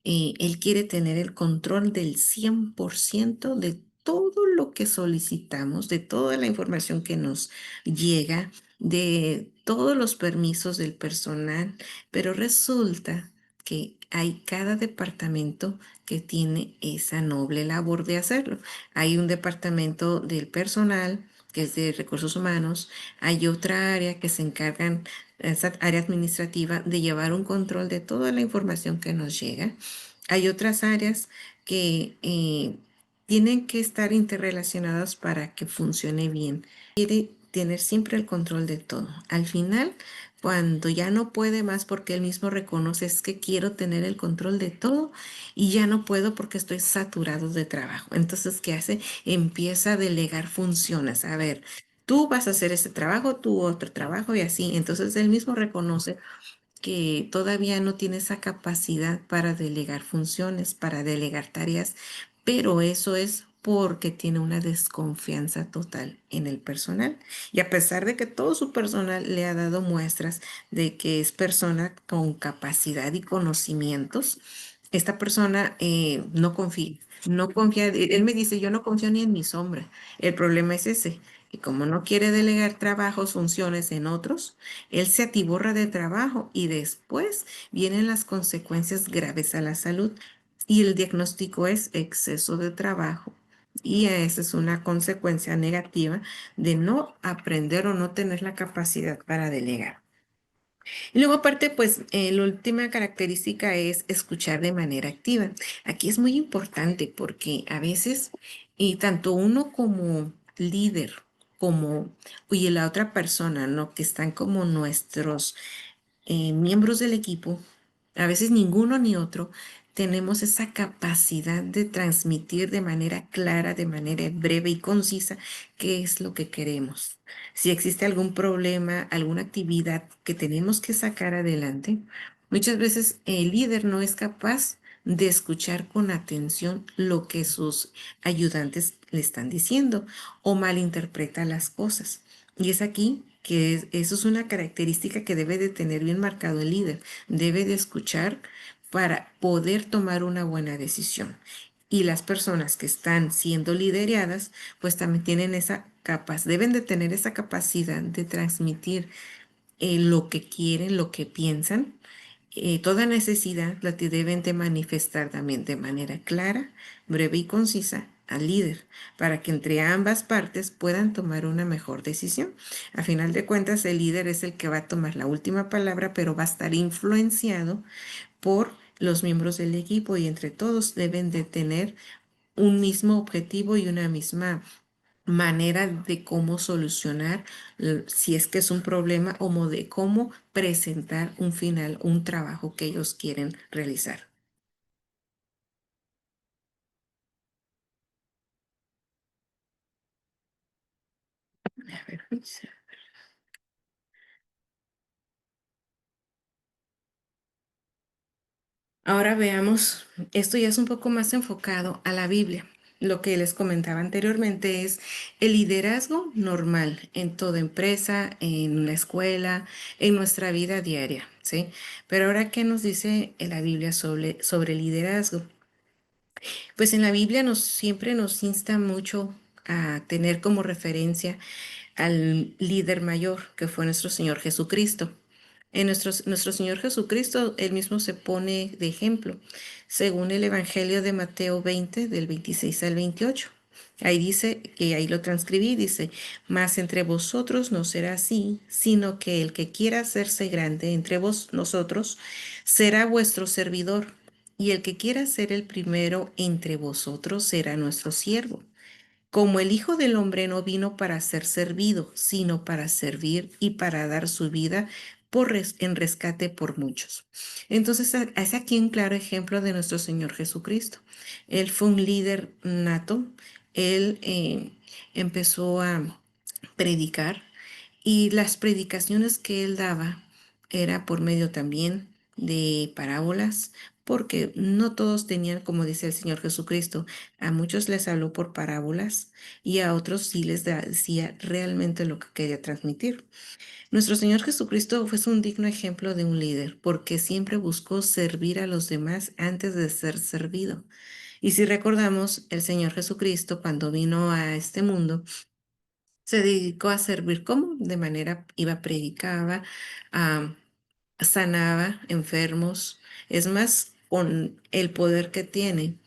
él quiere tener el control del 100% de todo lo que solicitamos, de toda la información que nos llega, de todos los permisos del personal, pero resulta que hay cada departamento que tiene esa noble labor de hacerlo. Hay un departamento del personal, que es de recursos humanos, hay otra área que se encargan, esa área administrativa, de llevar un control de toda la información que nos llega. Hay otras áreas que tienen que estar interrelacionadas para que funcione bien. Quiere tener siempre el control de todo. Al final, cuando ya no puede más porque él mismo reconoce es que quiero tener el control de todo y ya no puedo porque estoy saturado de trabajo. Entonces, ¿qué hace? Empieza a delegar funciones. A ver, tú vas a hacer este trabajo, tú otro trabajo y así. Entonces, él mismo reconoce que todavía no tiene esa capacidad para delegar funciones, para delegar tareas, pero eso es porque tiene una desconfianza total en el personal. Y a pesar de que todo su personal le ha dado muestras de que es persona con capacidad y conocimientos, esta persona no confía. No confía, él me dice, yo no confío ni en mi sombra. El problema es ese, que como no quiere delegar trabajos, funciones en otros, él se atiborra de trabajo y después vienen las consecuencias graves a la salud. Y el diagnóstico es exceso de trabajo. Y esa es una consecuencia negativa de no aprender o no tener la capacidad para delegar. Y luego aparte, pues la última característica es escuchar de manera activa. Aquí es muy importante porque a veces, y tanto uno como líder, como, y la otra persona, ¿no? Que están como nuestros miembros del equipo, a veces ninguno ni otro, tenemos esa capacidad de transmitir de manera clara, de manera breve y concisa qué es lo que queremos. Si existe algún problema, alguna actividad que tenemos que sacar adelante, muchas veces el líder no es capaz de escuchar con atención lo que sus ayudantes le están diciendo o malinterpreta las cosas. Y es aquí que eso es una característica que debe de tener bien marcado el líder. Debe de escuchar para poder tomar una buena decisión. Y las personas que están siendo lideradas, pues también tienen esa capacidad, deben de tener esa capacidad de transmitir lo que quieren, lo que piensan. Toda necesidad la deben de manifestar también de manera clara, breve y concisa al líder, para que entre ambas partes puedan tomar una mejor decisión. A final de cuentas, el líder es el que va a tomar la última palabra, pero va a estar influenciado por los miembros del equipo y entre todos deben de tener un mismo objetivo y una misma manera de cómo solucionar si es que es un problema o de cómo presentar un final, un trabajo que ellos quieren realizar. A ver, ahora veamos, esto ya es un poco más enfocado a la Biblia. Lo que les comentaba anteriormente es el liderazgo normal en toda empresa, en la escuela, en nuestra vida diaria. ¿sí? Pero ahora, ¿qué nos dice la Biblia sobre liderazgo? Pues en la Biblia siempre nos insta mucho a tener como referencia al líder mayor, que fue nuestro Señor Jesucristo. Nuestro Señor Jesucristo, él mismo se pone de ejemplo, según el Evangelio de Mateo 20, del 26 al 28. Ahí dice, que ahí lo transcribí, dice, mas entre vosotros no será así, sino que el que quiera hacerse grande entre nosotros será vuestro servidor, y el que quiera ser el primero entre vosotros será nuestro siervo. Como el Hijo del Hombre no vino para ser servido, sino para servir y para dar su vida en rescate por muchos. Entonces, es aquí un claro ejemplo de nuestro Señor Jesucristo. Él fue un líder nato. Él empezó a predicar y las predicaciones que él daba era por medio también de parábolas, porque no todos tenían, como dice el Señor Jesucristo, a muchos les habló por parábolas y a otros sí les decía realmente lo que quería transmitir. Nuestro Señor Jesucristo fue un digno ejemplo de un líder, porque siempre buscó servir a los demás antes de ser servido. Y si recordamos, el Señor Jesucristo, cuando vino a este mundo, se dedicó a servir como de manera, iba, predicaba, ah, sanaba enfermos. Es más, con el poder que tiene,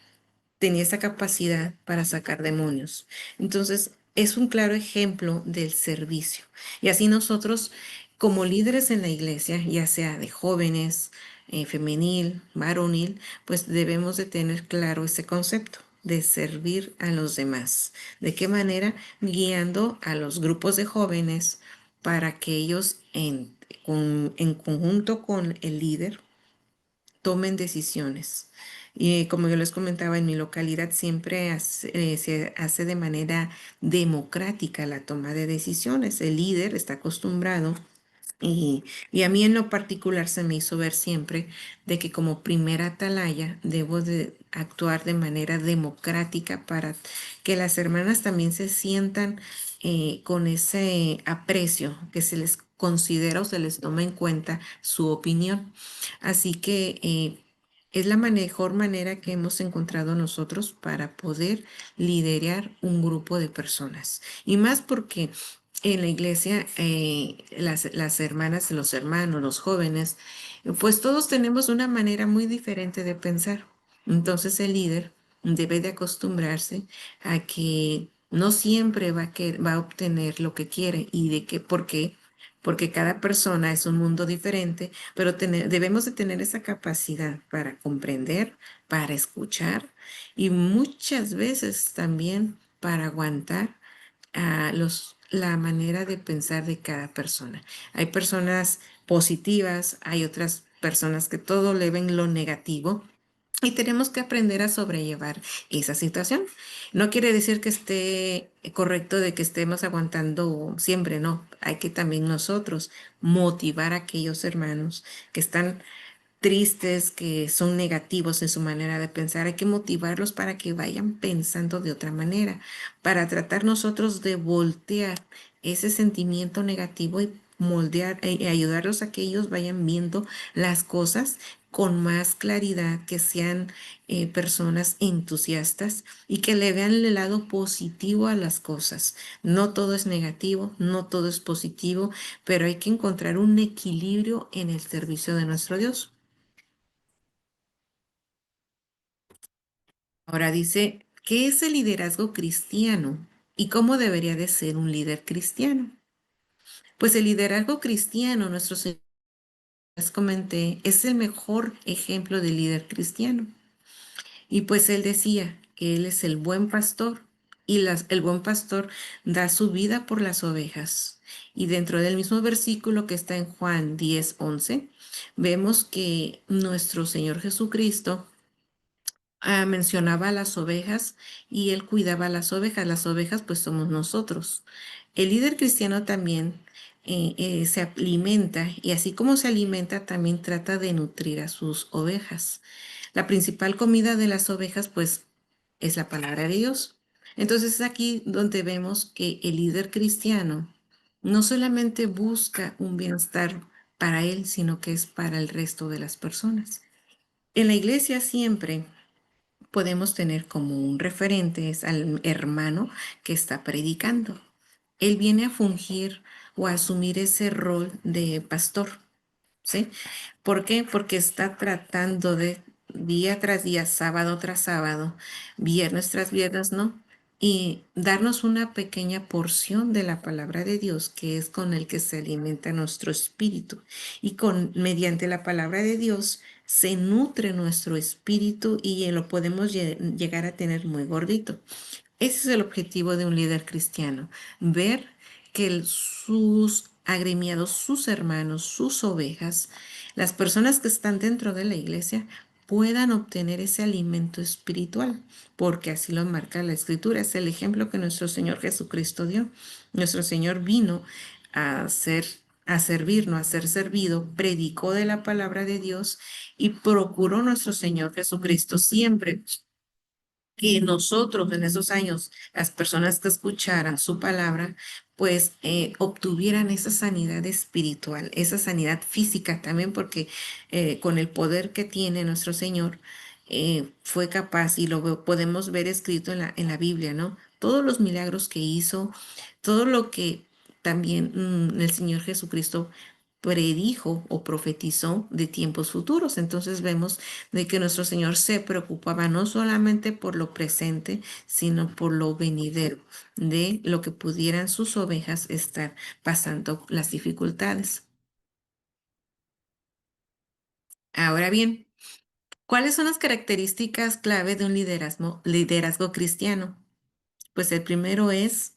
tenía esa capacidad para sacar demonios. Entonces, es un claro ejemplo del servicio. Y así nosotros, como líderes en la iglesia, ya sea de jóvenes, femenil, varonil, pues debemos de tener claro ese concepto de servir a los demás. ¿De qué manera? Guiando a los grupos de jóvenes para que ellos en conjunto con el líder tomen decisiones. Y como yo les comentaba, en mi localidad siempre se hace de manera democrática la toma de decisiones. El líder está acostumbrado y a mí en lo particular se me hizo ver siempre de que como primera atalaya debo de actuar de manera democrática para que las hermanas también se sientan con ese aprecio, que se les considera o se les toma en cuenta su opinión. Así que es la mejor manera que hemos encontrado nosotros para poder liderar un grupo de personas. Y más porque en la iglesia, las hermanas, los hermanos, los jóvenes, pues todos tenemos una manera muy diferente de pensar. Entonces el líder debe de acostumbrarse a que no siempre va a obtener lo que quiere y de qué, por qué, porque cada persona es un mundo diferente, pero debemos de tener esa capacidad para comprender, para escuchar y muchas veces también para aguantar la manera de pensar de cada persona. Hay personas positivas, hay otras personas que todo le ven lo negativo. Y tenemos que aprender a sobrellevar esa situación. No quiere decir que esté correcto de que estemos aguantando siempre, no. Hay que también nosotros motivar a aquellos hermanos que están tristes, que son negativos en su manera de pensar. Hay que motivarlos para que vayan pensando de otra manera, para tratar nosotros de voltear ese sentimiento negativo y moldear y ayudarlos a que ellos vayan viendo las cosas con más claridad, que sean personas entusiastas y que le vean el lado positivo a las cosas. No todo es negativo, no todo es positivo, pero hay que encontrar un equilibrio en el servicio de nuestro Dios. Ahora dice, ¿qué es el liderazgo cristiano y cómo debería de ser un líder cristiano? Pues el liderazgo cristiano, nuestro Señor, les comenté, es el mejor ejemplo de líder cristiano. Y pues él decía que él es el buen pastor y el buen pastor da su vida por las ovejas. Y dentro del mismo versículo que está en Juan 10:11, vemos que nuestro Señor Jesucristo mencionaba a las ovejas y él cuidaba a las ovejas. Las ovejas pues somos nosotros. El líder cristiano también se alimenta y así como se alimenta también trata de nutrir a sus ovejas. La principal comida de las ovejas pues es la palabra de Dios. Entonces es aquí donde vemos que el líder cristiano no solamente busca un bienestar para él, sino que es para el resto de las personas. En la iglesia siempre podemos tener como un referente es al hermano que está predicando. Él viene a fungir o a asumir ese rol de pastor, ¿sí? ¿Por qué? Porque está tratando de día tras día, sábado tras sábado, viernes tras viernes, ¿no? Y darnos una pequeña porción de la palabra de Dios, que es con el que se alimenta nuestro espíritu. Y mediante la palabra de Dios se nutre nuestro espíritu y lo podemos llegar a tener muy gordito. Ese es el objetivo de un líder cristiano, ver que sus agremiados, sus hermanos, sus ovejas, las personas que están dentro de la iglesia, puedan obtener ese alimento espiritual, porque así lo marca la escritura. Es el ejemplo que nuestro Señor Jesucristo dio. Nuestro Señor vino a ser, a servir, no a ser servido, predicó de la palabra de Dios y procuró nuestro Señor Jesucristo siempre que nosotros en esos años, las personas que escucharan su palabra, pues obtuvieran esa sanidad espiritual, esa sanidad física también, porque con el poder que tiene nuestro Señor, fue capaz, y podemos ver escrito en la Biblia, ¿no? Todos los milagros que hizo, todo lo que también el Señor Jesucristo predijo o profetizó de tiempos futuros. Entonces vemos de que nuestro Señor se preocupaba no solamente por lo presente, sino por lo venidero, de lo que pudieran sus ovejas estar pasando las dificultades. Ahora bien, ¿cuáles son las características clave de un liderazgo cristiano? Pues el primero es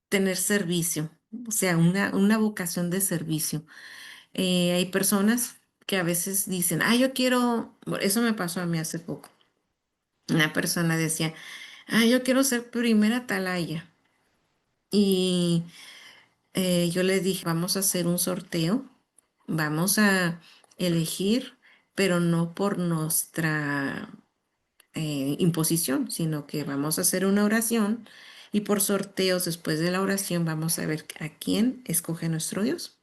tener servicio, o sea, una vocación de servicio. Hay personas que a veces dicen, ah, yo quiero, bueno, eso me pasó a mí hace poco. Una persona decía, ah, yo quiero ser primera atalaya. Y yo le dije, vamos a hacer un sorteo, vamos a elegir, pero no por nuestra imposición, sino que vamos a hacer una oración y por sorteos después de la oración vamos a ver a quién escoge nuestro Dios.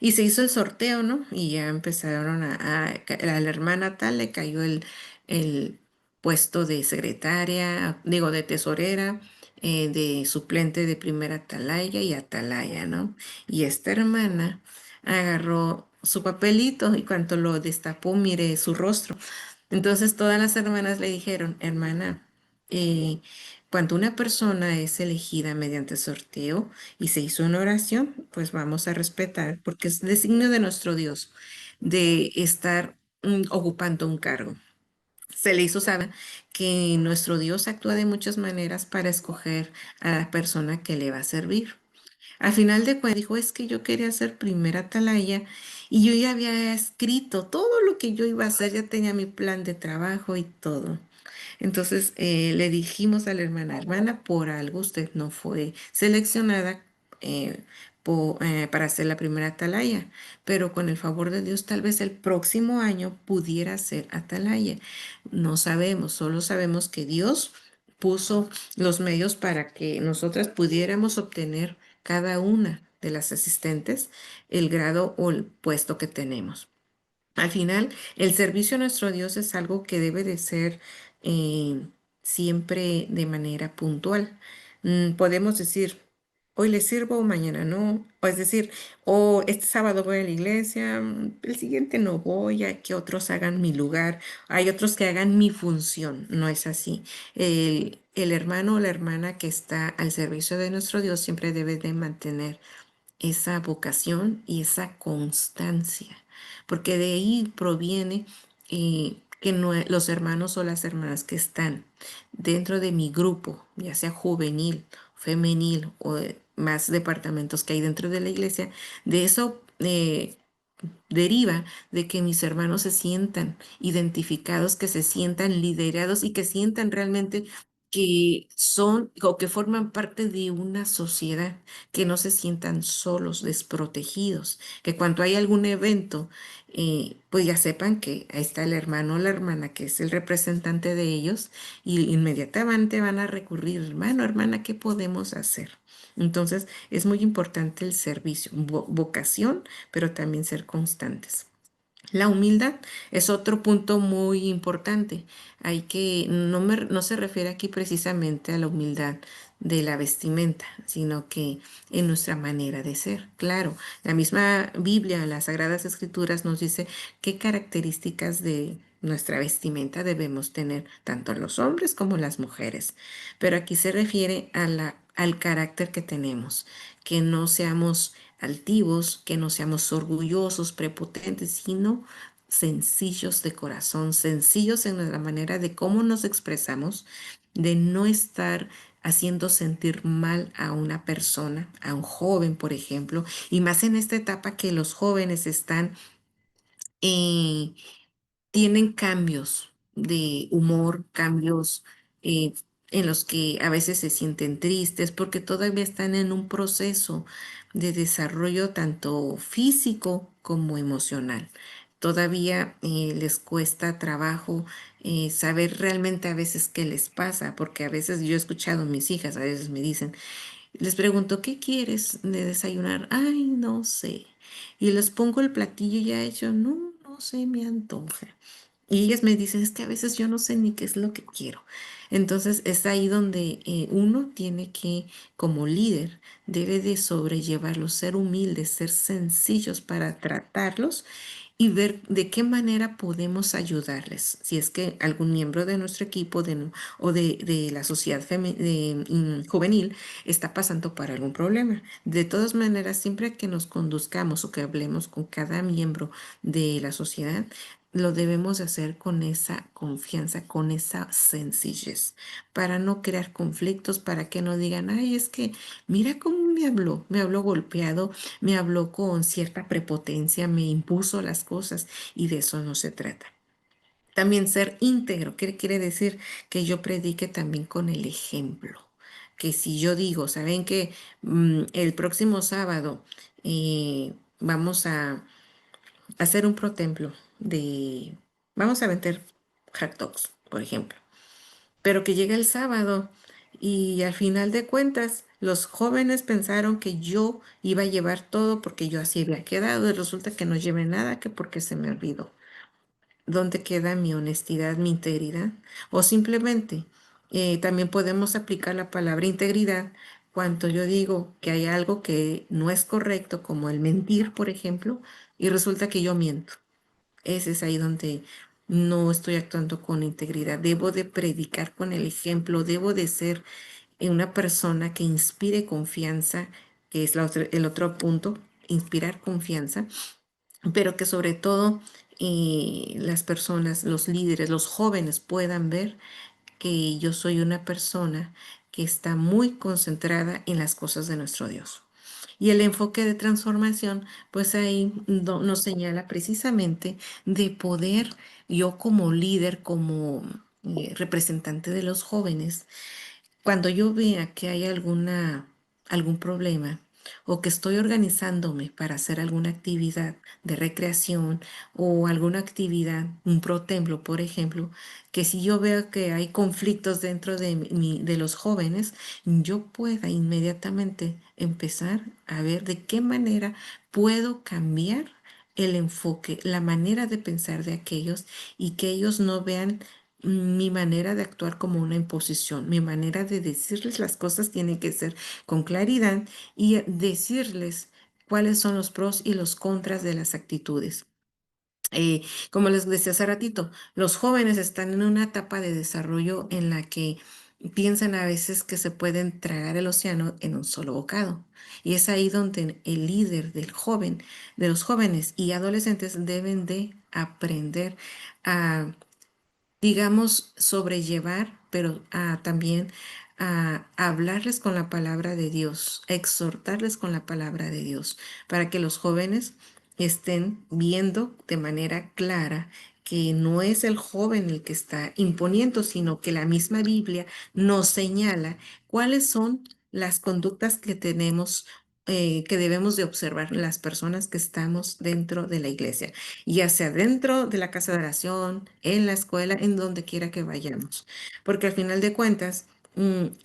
Y se hizo el sorteo, ¿no? Y ya empezaron a la hermana tal le cayó el puesto de secretaria, digo, de tesorera, de suplente de primera atalaya y atalaya, ¿no? Y esta hermana agarró su papelito y cuando lo destapó, mire su rostro. Entonces todas las hermanas le dijeron, hermana, eh, cuando una persona es elegida mediante sorteo, y se hizo una oración, pues vamos a respetar, porque es designio de nuestro Dios de estar ocupando un cargo. Se le hizo saber que nuestro Dios actúa de muchas maneras para escoger a la persona que le va a servir. Al final de cuentas dijo, es que yo quería ser primera atalaya y yo ya había escrito todo lo que yo iba a hacer, ya tenía mi plan de trabajo y todo. Entonces le dijimos a la hermana, hermana, por algo usted no fue seleccionada eh, para ser la primera atalaya, pero con el favor de Dios tal vez el próximo año pudiera ser atalaya. No sabemos, solo sabemos que Dios puso los medios para que nosotras pudiéramos obtener cada una de las asistentes el grado o el puesto que tenemos. Al final, el servicio a nuestro Dios es algo que debe de ser eh, siempre de manera puntual. Podemos decir, hoy le sirvo, mañana no. O es decir, o este sábado voy a la iglesia, el siguiente no voy, hay que otros hagan mi lugar, hay otros que hagan mi función. No es así. El hermano o la hermana que está al servicio de nuestro Dios siempre debe de mantener esa vocación y esa constancia, porque de ahí proviene que los hermanos o las hermanas que están dentro de mi grupo, ya sea juvenil, femenil o de más departamentos que hay dentro de la iglesia, de eso deriva de que mis hermanos se sientan identificados, que se sientan liderados y que sientan realmente que son o que forman parte de una sociedad, que no se sientan solos, desprotegidos, que cuando hay algún evento, pues ya sepan que ahí está el hermano o la hermana que es el representante de ellos y inmediatamente van a recurrir, hermano, hermana, ¿qué podemos hacer? Entonces, es muy importante el servicio, vocación, pero también ser constantes. La humildad es otro punto muy importante. Hay que, no se refiere aquí precisamente a la humildad de la vestimenta, sino que en nuestra manera de ser. Claro, la misma Biblia, las Sagradas Escrituras nos dice qué características de nuestra vestimenta debemos tener, tanto los hombres como las mujeres. Pero aquí se refiere a al carácter que tenemos, que no seamos altivos, que no seamos orgullosos, prepotentes, sino sencillos de corazón, sencillos en la manera de cómo nos expresamos, de no estar haciendo sentir mal a una persona, a un joven, por ejemplo, y más en esta etapa que los jóvenes están eh, tienen cambios de humor, cambios eh, en los que a veces se sienten tristes porque todavía están en un proceso de desarrollo tanto físico como emocional. Todavía les cuesta trabajo saber realmente a veces qué les pasa, porque a veces yo he escuchado a mis hijas, a veces me dicen, les pregunto, ¿qué quieres de desayunar? Ay, no sé. Y les pongo el platillo ya hecho, no, no sé, me antoja. Y ellas me dicen, es que a veces yo no sé ni qué es lo que quiero. Entonces es ahí donde uno tiene que, como líder, debe de sobrellevarlos, ser humildes, ser sencillos para tratarlos y ver de qué manera podemos ayudarles. Si es que algún miembro de nuestro equipo o de la sociedad juvenil está pasando por algún problema. De todas maneras, siempre que nos conduzcamos o que hablemos con cada miembro de la sociedad, lo debemos de hacer con esa confianza, con esa sencillez, para no crear conflictos, para que no digan, ay, es que mira cómo me habló golpeado, me habló con cierta prepotencia, me impuso las cosas y de eso no se trata. También ser íntegro, ¿qué quiere decir? Que yo predique también con el ejemplo. Que si yo digo, ¿saben que el próximo sábado vamos a hacer un protemplo vamos a vender hot dogs, por ejemplo? Pero que llega el sábado y al final de cuentas los jóvenes pensaron que yo iba a llevar todo porque yo así había quedado y resulta que no llevé nada que porque se me olvidó. ¿Dónde queda mi honestidad, mi integridad? O simplemente también podemos aplicar la palabra integridad cuando yo digo que hay algo que no es correcto, como el mentir, por ejemplo, y resulta que yo miento. Ese es ahí donde no estoy actuando con integridad. Debo de predicar con el ejemplo, debo de ser una persona que inspire confianza, que es el otro punto, inspirar confianza, pero que sobre todo las personas, los líderes, los jóvenes puedan ver que yo soy una persona que está muy concentrada en las cosas de nuestro Dios. Y el enfoque de transformación, pues ahí nos señala precisamente de poder yo como líder, como representante de los jóvenes, cuando yo vea que hay algún problema o que estoy organizándome para hacer alguna actividad de recreación o alguna actividad, un protemplo, por ejemplo, que si yo veo que hay conflictos dentro de los jóvenes, yo pueda inmediatamente empezar a ver de qué manera puedo cambiar el enfoque, la manera de pensar de aquellos y que ellos no vean mi manera de actuar como una imposición, mi manera de decirles las cosas tiene que ser con claridad y decirles cuáles son los pros y los contras de las actitudes. Como les decía hace ratito, los jóvenes están en una etapa de desarrollo en la que piensan a veces que se pueden tragar el océano en un solo bocado. Y es ahí donde el líder del joven, de los jóvenes y adolescentes deben de aprender a, digamos, sobrellevar, pero también a hablarles con la palabra de Dios, a exhortarles con la palabra de Dios, para que los jóvenes estén viendo de manera clara que no es el joven el que está imponiendo, sino que la misma Biblia nos señala cuáles son las conductas que tenemos, que debemos de observar las personas que estamos dentro de la iglesia, ya sea dentro de la casa de oración, en la escuela, en donde quiera que vayamos. Porque al final de cuentas,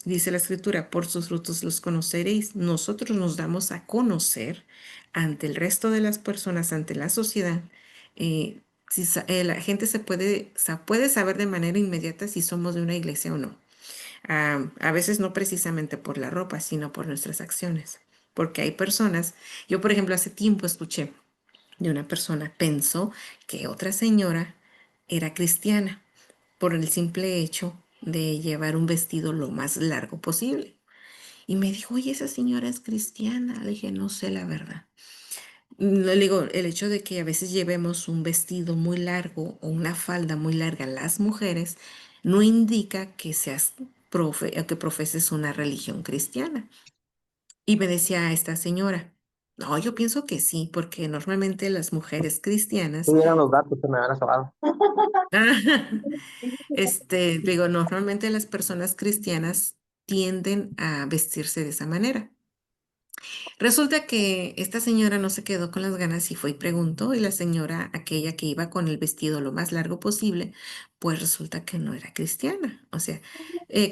Dice la escritura, por sus frutos los conoceréis. Nosotros nos damos a conocer ante el resto de las personas, ante la sociedad. La gente puede saber de manera inmediata si somos de una iglesia o no. A veces no precisamente por la ropa, sino por nuestras acciones. Porque hay personas, yo por ejemplo hace tiempo escuché de una persona, pensó que otra señora era cristiana por el simple hecho de llevar un vestido lo más largo posible. Y me dijo, oye, esa señora es cristiana. Le dije, no sé la verdad. Le digo, el hecho de que a veces llevemos un vestido muy largo o una falda muy larga las mujeres no indica que que profeses una religión cristiana. Y me decía esta señora, no, yo pienso que sí, porque normalmente las mujeres cristianas, Tuvieran los datos, se me van a acabar. digo, normalmente las personas cristianas tienden a vestirse de esa manera. Resulta que esta señora no se quedó con las ganas y fue y preguntó, y la señora, aquella que iba con el vestido lo más largo posible, pues resulta que no era cristiana, o sea,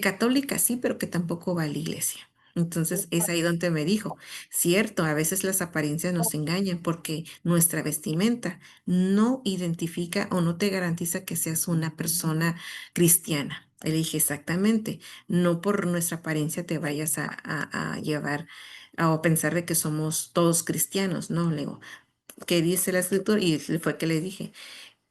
católica sí, pero que tampoco va a la iglesia. Entonces es ahí donde me dijo, cierto, a veces las apariencias nos engañan porque nuestra vestimenta no identifica o no te garantiza que seas una persona cristiana. Le dije exactamente, no por nuestra apariencia te vayas a llevar o pensar de que somos todos cristianos, ¿no? Le digo, ¿qué dice la escritura? Y fue que le dije,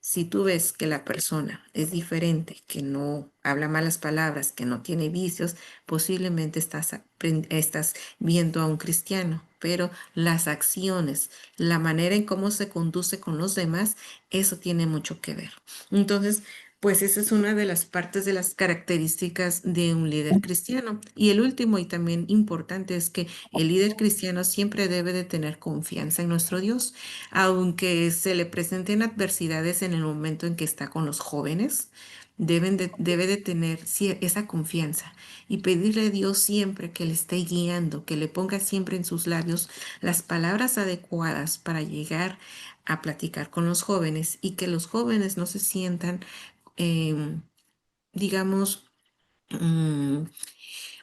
si tú ves que la persona es diferente, que no habla malas palabras, que no tiene vicios, posiblemente estás viendo a un cristiano, pero las acciones, la manera en cómo se conduce con los demás, eso tiene mucho que ver. Entonces, pues esa es una de las partes de las características de un líder cristiano. Y el último y también importante es que el líder cristiano siempre debe de tener confianza en nuestro Dios aunque se le presenten adversidades en el momento en que está con los jóvenes, debe de tener esa confianza y pedirle a Dios siempre que le esté guiando, que le ponga siempre en sus labios las palabras adecuadas para llegar a platicar con los jóvenes y que los jóvenes no se sientan, em, digamos, mm,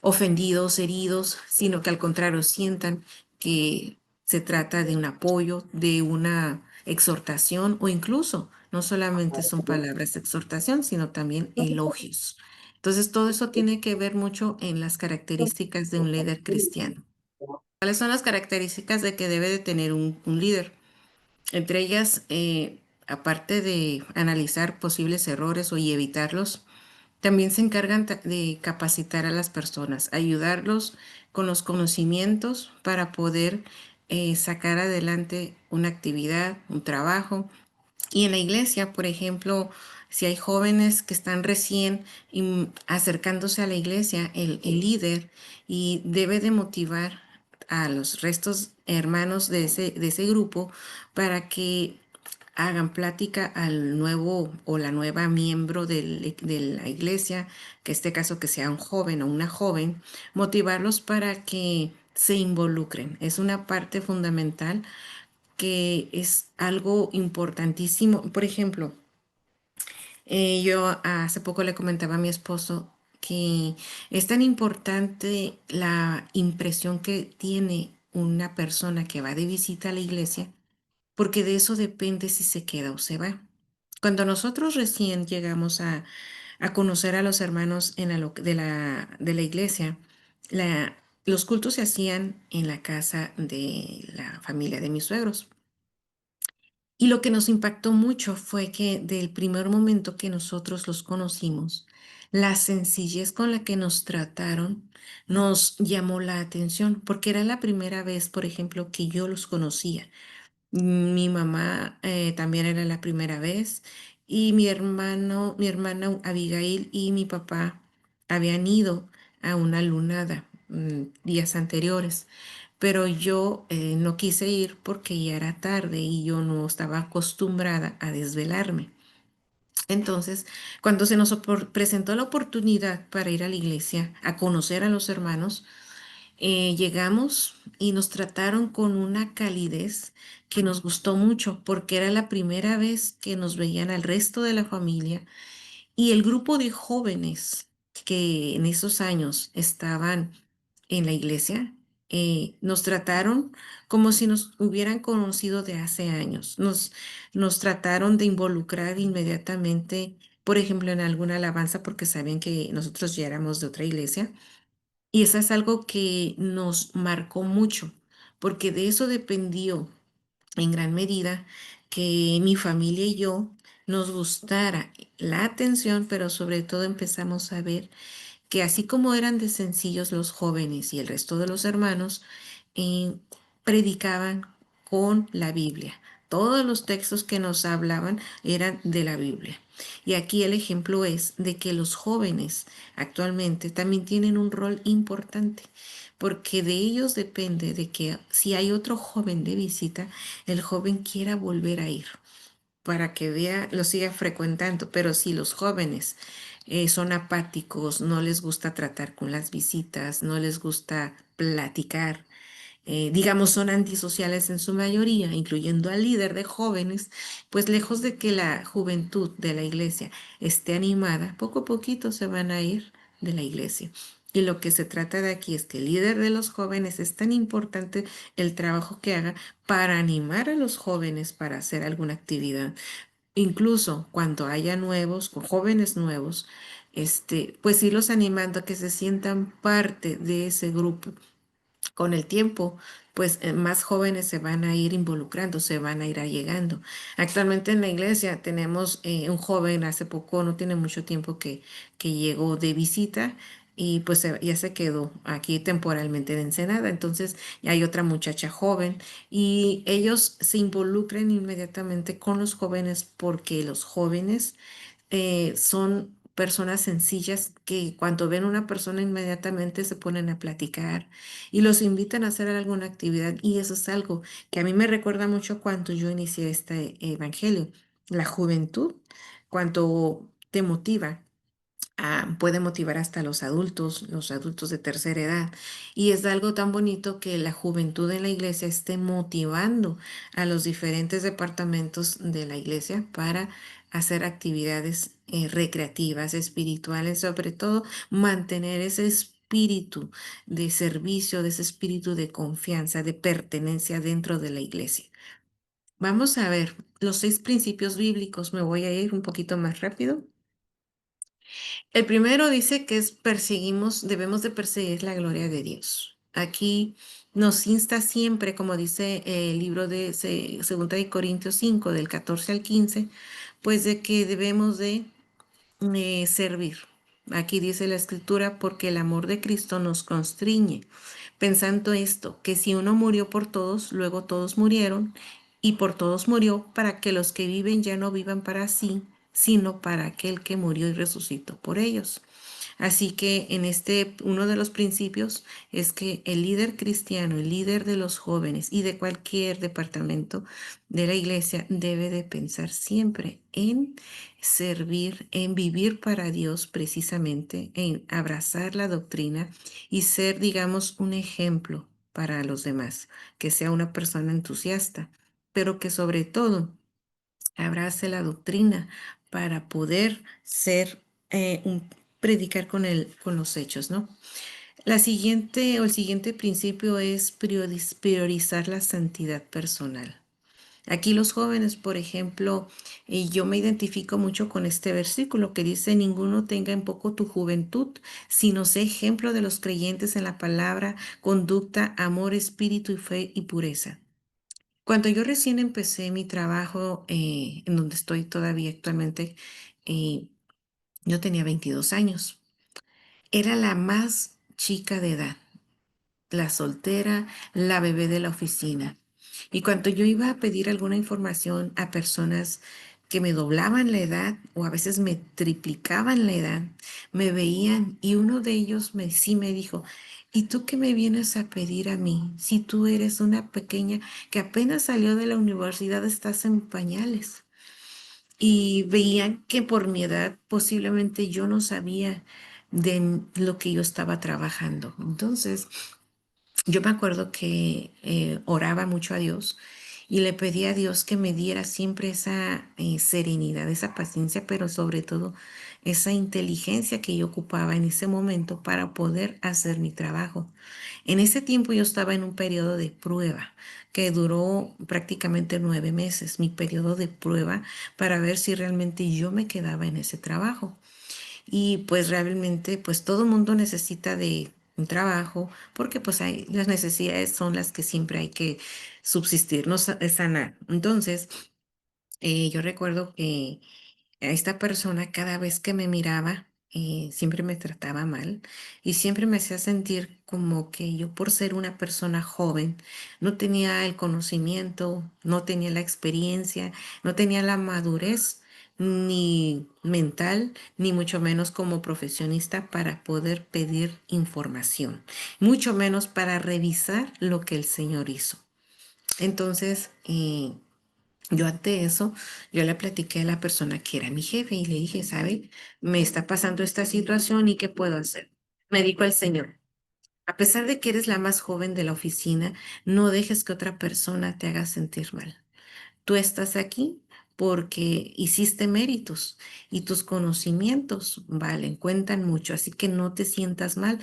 ofendidos, heridos, sino que al contrario sientan que se trata de un apoyo, de una exhortación o incluso no solamente son palabras de exhortación, sino también elogios. Entonces, todo eso tiene que ver mucho en las características de un líder cristiano. ¿Cuáles son las características de que debe de tener un líder? Entre ellas, aparte de analizar posibles errores y evitarlos, también se encargan de capacitar a las personas, ayudarlos con los conocimientos para poder sacar adelante una actividad, un trabajo. Y en la iglesia, por ejemplo, si hay jóvenes que están recién acercándose a la iglesia, el líder y debe de motivar a los restos hermanos de ese grupo para que hagan plática al nuevo o la nueva miembro de la iglesia, que este caso que sea un joven o una joven, motivarlos para que se involucren. Es una parte fundamental que es algo importantísimo. Por ejemplo, yo hace poco le comentaba a mi esposo que es tan importante la impresión que tiene una persona que va de visita a la iglesia porque de eso depende si se queda o se va. Cuando nosotros recién llegamos a conocer a los hermanos de la iglesia, los cultos se hacían en la casa de la familia de mis suegros. Y lo que nos impactó mucho fue que del primer momento que nosotros los conocimos, la sencillez con la que nos trataron nos llamó la atención, porque era la primera vez, por ejemplo, que yo los conocía. Mi mamá también era la primera vez y mi hermana Abigail y mi papá habían ido a una lunada días anteriores, pero yo no quise ir porque ya era tarde y yo no estaba acostumbrada a desvelarme. Entonces, cuando se nos presentó la oportunidad para ir a la iglesia a conocer a los hermanos, llegamos y nos trataron con una calidez que nos gustó mucho porque era la primera vez que nos veían al resto de la familia y el grupo de jóvenes. que en esos años estaban en la iglesia, nos trataron como si nos hubieran conocido de hace años. Nos trataron de involucrar inmediatamente, por ejemplo, en alguna alabanza, porque sabían que nosotros ya éramos de otra iglesia. Y eso es algo que nos marcó mucho, porque de eso dependió en gran medida que mi familia y yo nos gustara la atención, pero sobre todo empezamos a ver que así como eran de sencillos los jóvenes y el resto de los hermanos, eh, predicaban con la Biblia. Todos los textos que nos hablaban eran de la Biblia. Y aquí el ejemplo es de que los jóvenes actualmente también tienen un rol importante, porque de ellos depende de que si hay otro joven de visita, el joven quiera volver a ir para que vea, lo siga frecuentando. Pero si los jóvenes son apáticos, no les gusta tratar con las visitas, no les gusta platicar, digamos, son antisociales en su mayoría, incluyendo al líder de jóvenes, pues lejos de que la juventud de la iglesia esté animada, poco a poquito se van a ir de la iglesia. Y lo que se trata de aquí es que el líder de los jóvenes es tan importante el trabajo que haga para animar a los jóvenes para hacer alguna actividad. Incluso cuando haya nuevos, o jóvenes nuevos, pues irlos animando a que se sientan parte de ese grupo. Con el tiempo, pues más jóvenes se van a ir involucrando, se van a ir allegando. Actualmente en la iglesia tenemos un joven, hace poco, no tiene mucho tiempo que llegó de visita y pues ya se quedó aquí temporalmente en Ensenada. Entonces ya hay otra muchacha joven y ellos se involucran inmediatamente con los jóvenes porque los jóvenes son personas sencillas que cuando ven una persona inmediatamente se ponen a platicar y los invitan a hacer alguna actividad. Y eso es algo que a mí me recuerda mucho cuando yo inicié este evangelio. La juventud, cuando te motiva puede motivar hasta los adultos de tercera edad. Y es algo tan bonito que la juventud en la iglesia esté motivando a los diferentes departamentos de la iglesia para hacer actividades recreativas, espirituales, sobre todo mantener ese espíritu de servicio, de ese espíritu de confianza, de pertenencia dentro de la iglesia. Vamos a ver los 6 principios bíblicos. Me voy a ir un poquito más rápido. El primero dice que debemos de perseguir la gloria de Dios. Aquí nos insta siempre, como dice el libro de Segunda de Corintios 5, del 14 al 15, pues de que debemos de servir. Aquí dice la escritura, porque el amor de Cristo nos constriñe, pensando esto, que si uno murió por todos, luego todos murieron, y por todos murió, para que los que viven ya no vivan para sí, sino para aquel que murió y resucitó por ellos. Así que uno de los principios es que el líder cristiano, el líder de los jóvenes y de cualquier departamento de la iglesia debe de pensar siempre en servir, en vivir para Dios precisamente, en abrazar la doctrina y ser, digamos, un ejemplo para los demás, que sea una persona entusiasta, pero que sobre todo abrace la doctrina para poder ser predicar con los hechos, ¿no? El siguiente principio es priorizar la santidad personal. Aquí los jóvenes, por ejemplo, y yo me identifico mucho con este versículo que dice, ninguno tenga en poco tu juventud, sino sé ejemplo de los creyentes en la palabra, conducta, amor, espíritu y fe y pureza. Cuando yo recién empecé mi trabajo, en donde estoy todavía actualmente, eh, yo tenía 22 años. Era la más chica de edad, la soltera, la bebé de la oficina. Y cuando yo iba a pedir alguna información a personas que me doblaban la edad o a veces me triplicaban la edad, me veían y uno de ellos sí me dijo, ¿y tú qué me vienes a pedir a mí si tú eres una pequeña que apenas salió de la universidad, estás en pañales? Y veían que por mi edad posiblemente yo no sabía de lo que yo estaba trabajando. Entonces, yo me acuerdo que oraba mucho a Dios y le pedí a Dios que me diera siempre esa serenidad, esa paciencia, pero sobre todo esa inteligencia que yo ocupaba en ese momento para poder hacer mi trabajo. En ese tiempo yo estaba en un periodo de prueba que duró prácticamente 9 meses, mi periodo de prueba para ver si realmente yo me quedaba en ese trabajo. Y pues realmente pues todo el mundo necesita de un trabajo porque pues las necesidades son las que siempre hay que subsistir, no sanar. Entonces, yo recuerdo que a esta persona cada vez que me miraba, siempre me trataba mal y siempre me hacía sentir como que yo por ser una persona joven no tenía el conocimiento, no tenía la experiencia, no tenía la madurez ni mental, ni mucho menos como profesionista para poder pedir información, mucho menos para revisar lo que el Señor hizo. Entonces, yo ante eso, yo le platiqué a la persona que era mi jefe y le dije, ¿sabe? Me está pasando esta situación y ¿qué puedo hacer? Me dijo el señor, a pesar de que eres la más joven de la oficina, no dejes que otra persona te haga sentir mal. Tú estás aquí porque hiciste méritos y tus conocimientos valen, cuentan mucho, así que no te sientas mal.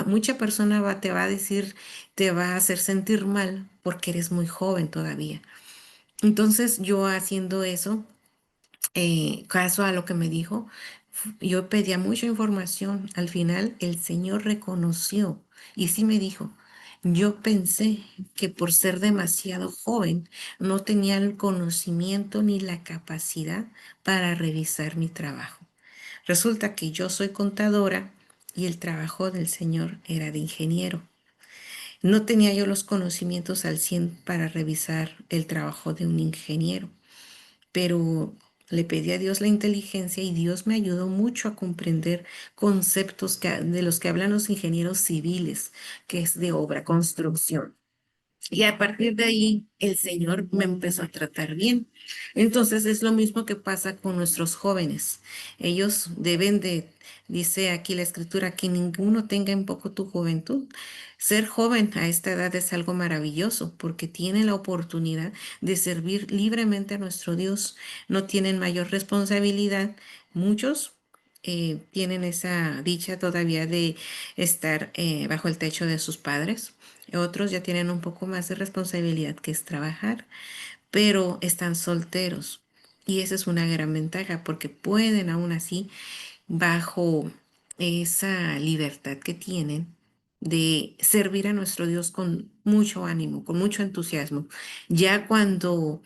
Mucha persona te va a decir, te va a hacer sentir mal porque eres muy joven todavía. Entonces yo haciendo eso, caso a lo que me dijo, yo pedía mucha información. Al final el Señor reconoció y sí me dijo, yo pensé que por ser demasiado joven no tenía el conocimiento ni la capacidad para revisar mi trabajo. Resulta que yo soy contadora y el trabajo del Señor era de ingeniero. No tenía yo los conocimientos al 100 para revisar el trabajo de un ingeniero, pero le pedí a Dios la inteligencia y Dios me ayudó mucho a comprender conceptos de los que hablan los ingenieros civiles, que es de obra, construcción. Y a partir de ahí, el Señor me empezó a tratar bien. Entonces es lo mismo que pasa con nuestros jóvenes. Ellos deben de, dice aquí la escritura, que ninguno tenga en poco tu juventud. Ser joven a esta edad es algo maravilloso porque tienen la oportunidad de servir libremente a nuestro Dios. No tienen mayor responsabilidad. Muchos tienen esa dicha todavía de estar bajo el techo de sus padres. Otros ya tienen un poco más de responsabilidad que es trabajar, pero están solteros. Y esa es una gran ventaja porque pueden aún así, bajo esa libertad que tienen, de servir a nuestro Dios con mucho ánimo, con mucho entusiasmo. Ya cuando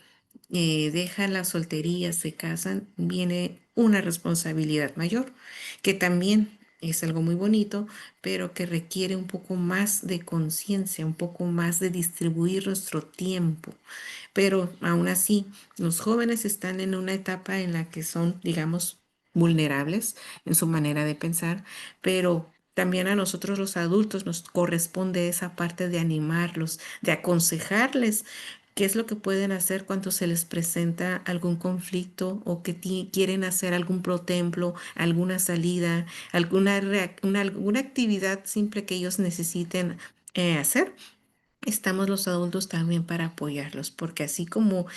dejan la soltería, se casan, viene una responsabilidad mayor, que también es algo muy bonito, pero que requiere un poco más de conciencia, un poco más de distribuir nuestro tiempo. Pero aún así, los jóvenes están en una etapa en la que son, digamos, vulnerables en su manera de pensar, pero también a nosotros los adultos nos corresponde esa parte de animarlos, de aconsejarles qué es lo que pueden hacer cuando se les presenta algún conflicto o que quieren hacer algún protemplo, alguna salida, alguna actividad simple que ellos necesiten hacer. Estamos los adultos también para apoyarlos, porque así como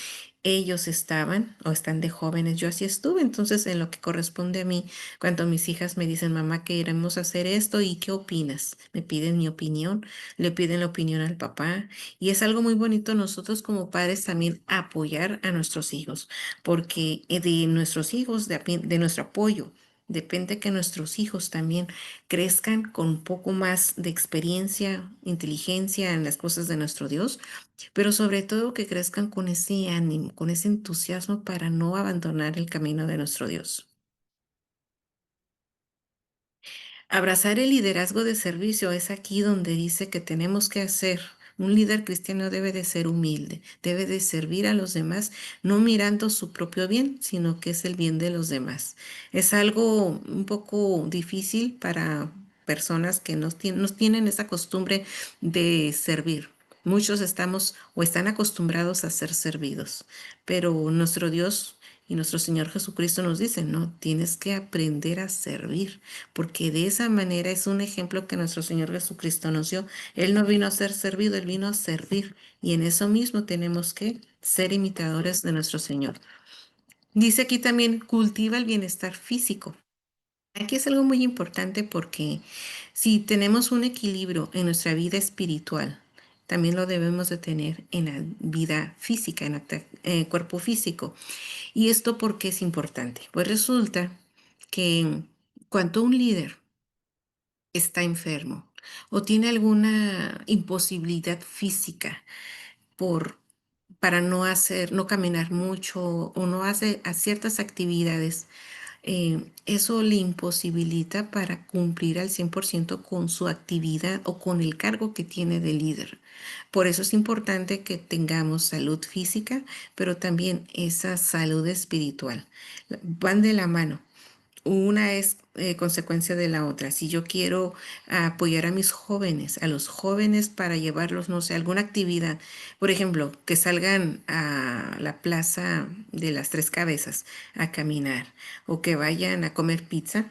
ellos estaban o están de jóvenes, yo así estuve. Entonces, en lo que corresponde a mí, cuando mis hijas me dicen, mamá, queremos hacer esto, ¿y qué opinas? Me piden mi opinión, le piden la opinión al papá. Y es algo muy bonito nosotros como padres también apoyar a nuestros hijos, porque de nuestros hijos, de nuestro apoyo. Depende que nuestros hijos también crezcan con un poco más de experiencia, inteligencia en las cosas de nuestro Dios, pero sobre todo que crezcan con ese ánimo, con ese entusiasmo para no abandonar el camino de nuestro Dios. Abrazar el liderazgo de servicio es aquí donde dice que tenemos que hacer. Un líder cristiano debe de ser humilde, debe de servir a los demás, no mirando su propio bien, sino que es el bien de los demás. Es algo un poco difícil para personas que no tienen esa costumbre de servir. Muchos estamos o están acostumbrados a ser servidos, pero nuestro Dios Y nuestro Señor Jesucristo nos dice, no, tienes que aprender a servir, porque de esa manera es un ejemplo que nuestro Señor Jesucristo nos dio. Él no vino a ser servido, Él vino a servir. Y en eso mismo tenemos que ser imitadores de nuestro Señor. Dice aquí también, cultiva el bienestar físico. Aquí es algo muy importante porque si tenemos un equilibrio en nuestra vida espiritual, también lo debemos de tener en la vida física, en el cuerpo físico. ¿Y esto por qué es importante? Pues resulta que cuando un líder está enfermo o tiene alguna imposibilidad física por para no caminar mucho o no hace a ciertas actividades, eso le imposibilita para cumplir al 100% con su actividad o con el cargo que tiene de líder. Por eso es importante que tengamos salud física, pero también esa salud espiritual. Van de la mano. Una es consecuencia de la otra. Si yo quiero apoyar a mis jóvenes, a los jóvenes para llevarlos, no sé, a alguna actividad, por ejemplo, que salgan a la plaza de las Tres Cabezas a caminar o que vayan a comer pizza.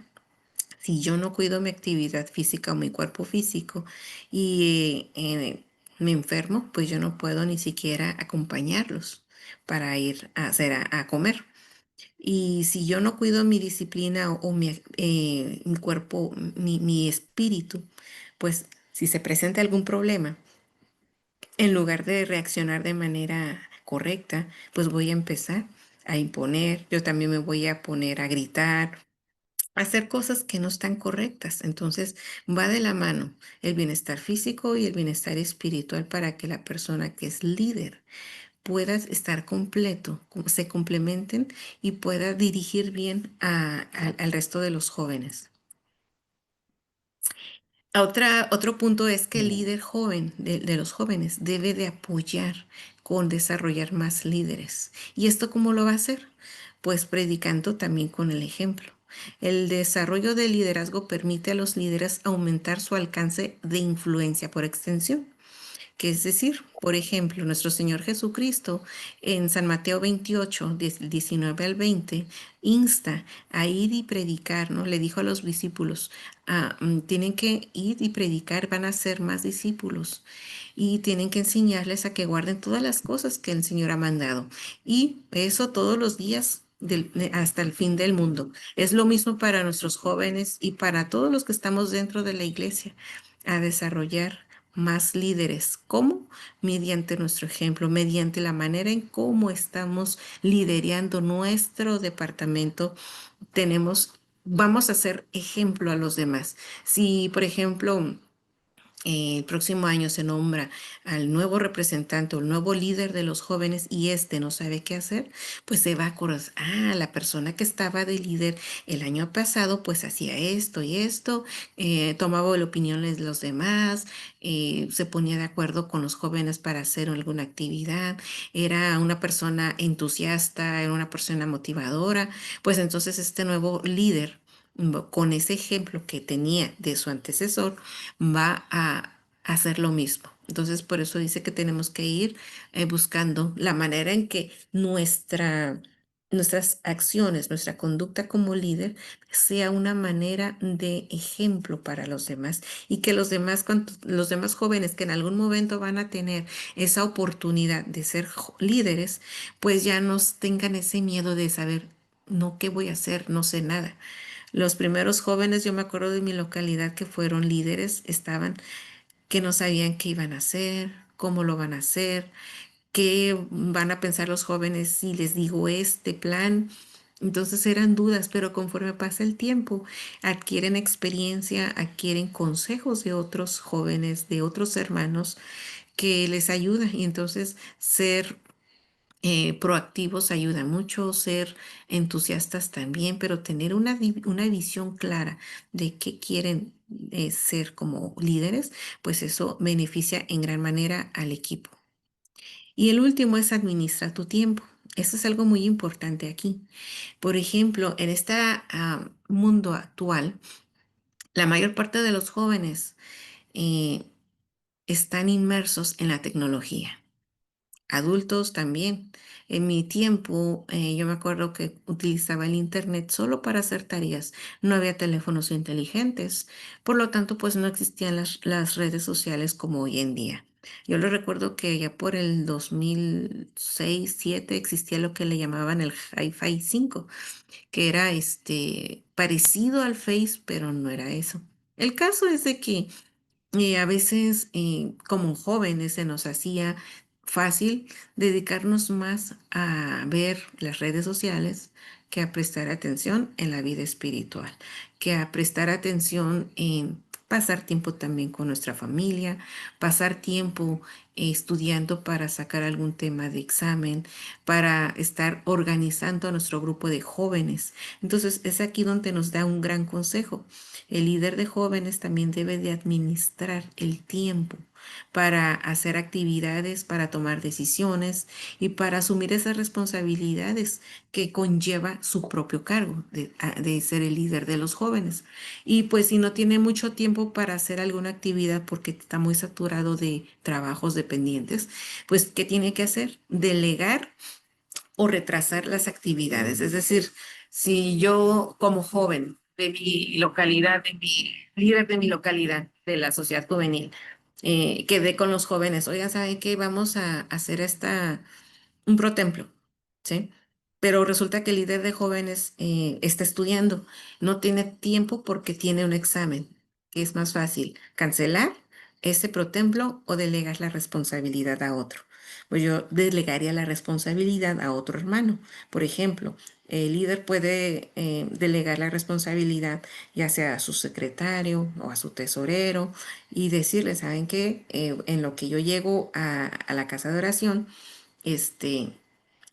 Si yo no cuido mi actividad física o mi cuerpo físico y me enfermo, pues yo no puedo ni siquiera acompañarlos para ir a hacer a comer. Y si yo no cuido mi disciplina o mi cuerpo, mi espíritu, pues si se presenta algún problema, en lugar de reaccionar de manera correcta, pues voy a empezar a imponer, yo también me voy a poner a gritar, a hacer cosas que no están correctas. Entonces va de la mano el bienestar físico y el bienestar espiritual para que la persona que es líder puedas estar completo, se complementen y pueda dirigir bien al resto de los jóvenes. Otro punto es que el Mm, líder joven de los jóvenes debe de apoyar con desarrollar más líderes. ¿Y esto cómo lo va a hacer? Pues predicando también con el ejemplo. El desarrollo del liderazgo permite a los líderes aumentar su alcance de influencia por extensión. Que es decir, por ejemplo, nuestro Señor Jesucristo en San Mateo 28, 19 al 20, insta a ir y predicar, ¿no? Le dijo a los discípulos, tienen que ir y predicar, van a ser más discípulos y tienen que enseñarles a que guarden todas las cosas que el Señor ha mandado. Y eso todos los días. Hasta el fin del mundo. Es lo mismo para nuestros jóvenes y para todos los que estamos dentro de la iglesia, a desarrollar más líderes. ¿Cómo? Mediante nuestro ejemplo, mediante la manera en cómo estamos liderando nuestro departamento. Vamos a ser ejemplo a los demás. Si, por ejemplo, el próximo año se nombra al nuevo representante o el nuevo líder de los jóvenes y este no sabe qué hacer, pues se va a acordar, la persona que estaba de líder el año pasado, pues hacía esto y esto, tomaba la opinión de los demás, se ponía de acuerdo con los jóvenes para hacer alguna actividad, era una persona entusiasta, era una persona motivadora, pues entonces este nuevo líder, con ese ejemplo que tenía de su antecesor, va a hacer lo mismo. Entonces, por eso dice que tenemos que ir buscando la manera en que nuestras acciones, nuestra conducta como líder sea una manera de ejemplo para los demás y que los demás jóvenes que en algún momento van a tener esa oportunidad de ser líderes, pues ya no tengan ese miedo de saber, no, ¿qué voy a hacer? No sé nada. Los primeros jóvenes, yo me acuerdo de mi localidad que fueron líderes, estaban que no sabían qué iban a hacer, cómo lo van a hacer, qué van a pensar los jóvenes si les digo este plan. Entonces eran dudas, pero conforme pasa el tiempo, adquieren experiencia, adquieren consejos de otros jóvenes, de otros hermanos que les ayuda. Y entonces ser proactivos ayuda mucho, ser entusiastas también, pero tener una visión clara de qué quieren ser como líderes, pues eso beneficia en gran manera al equipo. Y el último es administrar tu tiempo. Eso es algo muy importante aquí. Por ejemplo, en este mundo actual, la mayor parte de los jóvenes eh, están inmersos en la tecnología. adultos también. En mi tiempo, yo me acuerdo que utilizaba el internet solo para hacer tareas. No había teléfonos inteligentes, por lo tanto, pues no existían las redes sociales como hoy en día. Yo le recuerdo que ya por el 2006-2007 existía lo que le llamaban el Hi-Fi 5, que era parecido al Face, pero no era eso. El caso es de que a veces, como jóvenes, se nos hacía fácil dedicarnos más a ver las redes sociales que a prestar atención en la vida espiritual, que a prestar atención en pasar tiempo también con nuestra familia, pasar tiempo estudiando para sacar algún tema de examen, para estar organizando a nuestro grupo de jóvenes. Entonces, es aquí donde nos da un gran consejo. El líder de jóvenes también debe de administrar el tiempo para hacer actividades, para tomar decisiones y para asumir esas responsabilidades que conlleva su propio cargo de ser el líder de los jóvenes. Y pues si no tiene mucho tiempo para hacer alguna actividad porque está muy saturado de trabajos dependientes, pues ¿qué tiene que hacer? Delegar o retrasar las actividades. Es decir, si yo como joven de mi localidad, de mi líder de mi localidad, de la sociedad juvenil, quedé con los jóvenes, oigan, ¿saben qué? Vamos a hacer un protemplo, ¿sí? Pero resulta que el líder de jóvenes está estudiando, no tiene tiempo porque tiene un examen. ¿Qué es más fácil? ¿Cancelar ese protemplo o delegar la responsabilidad a otro? Pues yo delegaría la responsabilidad a otro hermano. Por ejemplo, el líder puede delegar la responsabilidad ya sea a su secretario o a su tesorero y decirle, ¿saben qué? En lo que yo llego a la casa de oración, este,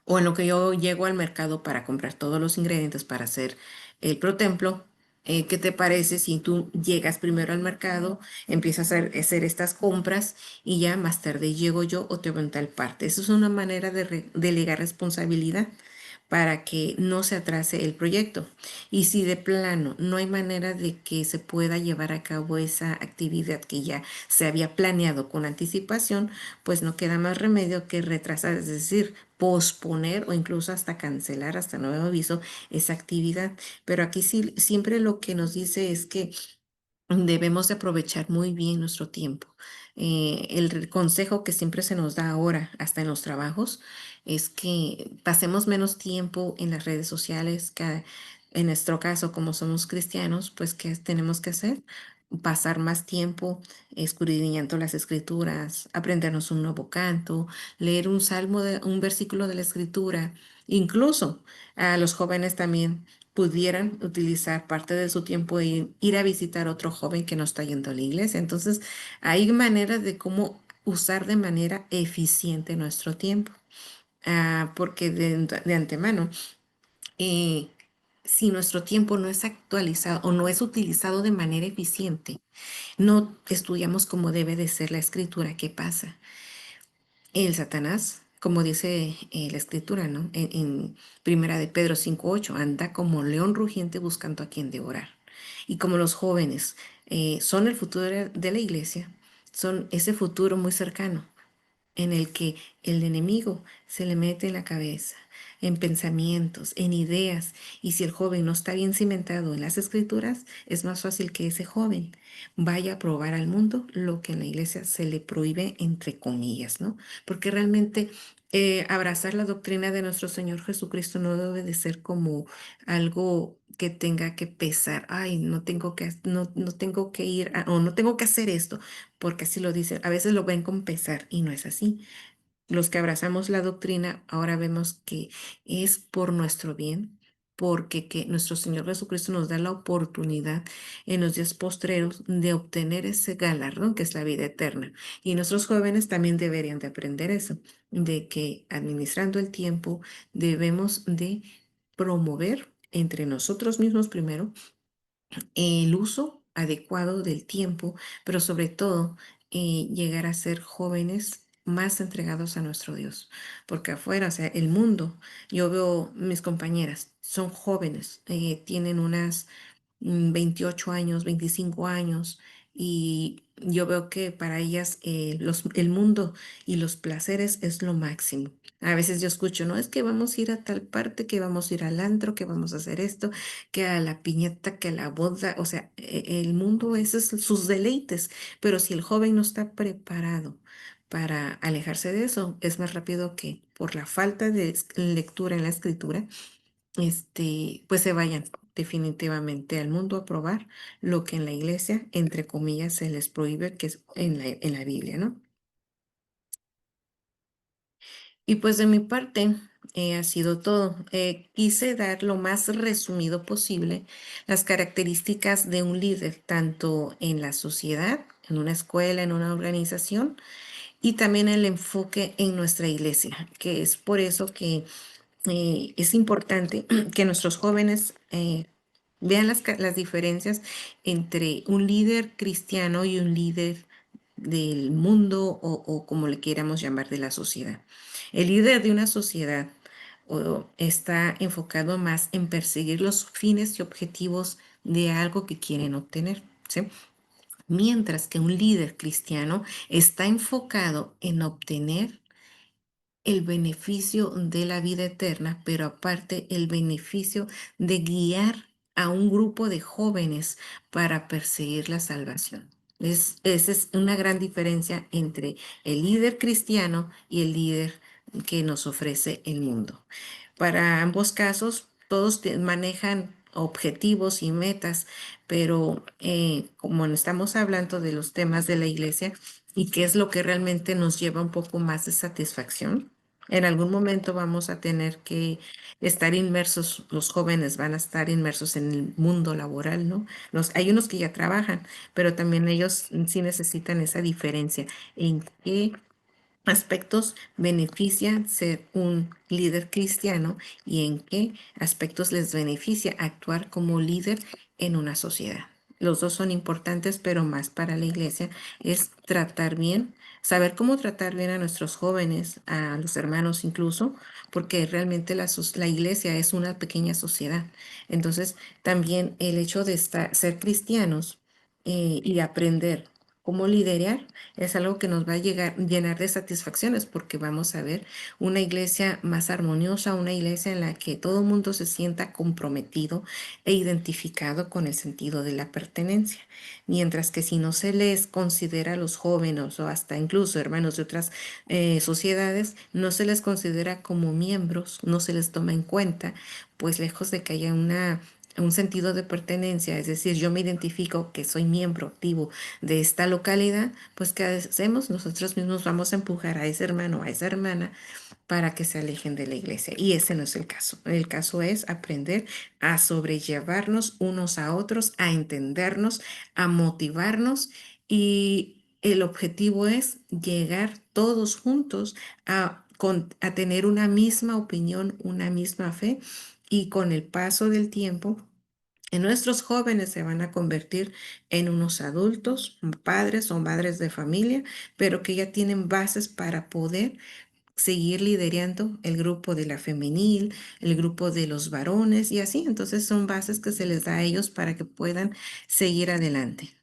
o en lo que yo llego al mercado para comprar todos los ingredientes para hacer el protemplo, ¿qué te parece si tú llegas primero al mercado, empiezas a hacer estas compras y ya más tarde llego yo o te voy tal parte? Eso es una manera de delegar responsabilidad para que no se atrase el proyecto. Y si de plano no hay manera de que se pueda llevar a cabo esa actividad que ya se había planeado con anticipación, pues no queda más remedio que retrasar, es decir, posponer o incluso hasta cancelar hasta nuevo aviso esa actividad. Pero aquí sí, siempre lo que nos dice es que debemos de aprovechar muy bien nuestro tiempo. El consejo que siempre se nos da ahora, hasta en los trabajos, es que pasemos menos tiempo en las redes sociales, que en nuestro caso, como somos cristianos, pues ¿qué tenemos que hacer? Pasar más tiempo escudriñando las escrituras, aprendernos un nuevo canto, leer un salmo, un versículo de la escritura, incluso a los jóvenes también pudieran utilizar parte de su tiempo en ir a visitar a otro joven que no está yendo a la iglesia. Entonces, hay maneras de cómo usar de manera eficiente nuestro tiempo. Porque de antemano, eh, si nuestro tiempo no es actualizado o no es utilizado de manera eficiente, no estudiamos como debe de ser la escritura. ¿Qué pasa? El Satanás, como dice la escritura, ¿no? En Primera de Pedro 5:8, anda como león rugiente buscando a quien devorar. Y como los jóvenes son el futuro de la iglesia, son ese futuro muy cercano en el que el enemigo se le mete en la cabeza, en pensamientos, en ideas, y si el joven no está bien cimentado en las escrituras, es más fácil que ese joven vaya a probar al mundo lo que en la iglesia se le prohíbe, entre comillas, ¿no? Porque realmente abrazar la doctrina de nuestro Señor Jesucristo no debe de ser como algo que tenga que pesar, ay, no tengo que ir o no tengo que hacer esto, porque así lo dicen. A veces lo ven con pesar y no es así. Los que abrazamos la doctrina ahora vemos que es por nuestro bien, porque que nuestro Señor Jesucristo nos da la oportunidad en los días postreros de obtener ese galardón que es la vida eterna. Y nuestros jóvenes también deberían de aprender eso, de que administrando el tiempo debemos de promover entre nosotros mismos primero el uso adecuado del tiempo, pero sobre todo llegar a ser jóvenes más entregados a nuestro Dios. Porque afuera, o sea, el mundo, yo veo mis compañeras, son jóvenes, tienen unas 28 años, 25 años, y yo veo que para ellas el mundo y los placeres es lo máximo. A veces yo escucho, no es que vamos a ir a tal parte, que vamos a ir al antro, que vamos a hacer esto, que a la piñata, que a la boda, o sea, el mundo ese es sus deleites, pero si el joven no está preparado para alejarse de eso, es más rápido que por la falta de lectura en la escritura, pues se vayan definitivamente al mundo a probar lo que en la iglesia, entre comillas, se les prohíbe, que es en la Biblia, ¿no? Y pues de mi parte ha sido todo. Quise dar lo más resumido posible las características de un líder, tanto en la sociedad, en una escuela, en una organización, y también el enfoque en nuestra iglesia, que es por eso que es importante que nuestros jóvenes vean las diferencias entre un líder cristiano y un líder del mundo o como le queramos llamar de la sociedad. El líder de una sociedad está enfocado más en perseguir los fines y objetivos de algo que quieren obtener, ¿sí? Mientras que un líder cristiano está enfocado en obtener el beneficio de la vida eterna, pero aparte el beneficio de guiar a un grupo de jóvenes para perseguir la salvación. Esa es una gran diferencia entre el líder cristiano y el líder que nos ofrece el mundo. Para ambos casos, todos manejan objetivos y metas, pero como estamos hablando de los temas de la iglesia y qué es lo que realmente nos lleva un poco más de satisfacción, en algún momento vamos a tener que estar inmersos, los jóvenes van a estar inmersos en el mundo laboral, ¿no? Hay unos que ya trabajan, pero también ellos sí necesitan esa diferencia en qué aspectos beneficia ser un líder cristiano y en qué aspectos les beneficia actuar como líder en una sociedad. Los dos son importantes, pero más para la iglesia es tratar bien, saber cómo tratar bien a nuestros jóvenes, a los hermanos incluso, porque realmente la iglesia es una pequeña sociedad. Entonces, también el hecho de ser cristianos y aprender cómo liderar es algo que nos va a llenar de satisfacciones porque vamos a ver una iglesia más armoniosa, una iglesia en la que todo el mundo se sienta comprometido e identificado con el sentido de la pertenencia. Mientras que si no se les considera a los jóvenes o hasta incluso hermanos de otras sociedades, no se les considera como miembros, no se les toma en cuenta, pues lejos de que haya un sentido de pertenencia, es decir, yo me identifico que soy miembro activo de esta localidad, pues ¿qué hacemos? Nosotros mismos vamos a empujar a ese hermano, a esa hermana, para que se alejen de la iglesia. Y ese no es el caso. El caso es aprender a sobrellevarnos unos a otros, a entendernos, a motivarnos y el objetivo es llegar todos juntos a tener una misma opinión, una misma fe y con el paso del tiempo nuestros jóvenes se van a convertir en unos adultos, padres o madres de familia, pero que ya tienen bases para poder seguir liderando el grupo de la femenil, el grupo de los varones y así. Entonces son bases que se les da a ellos para que puedan seguir adelante.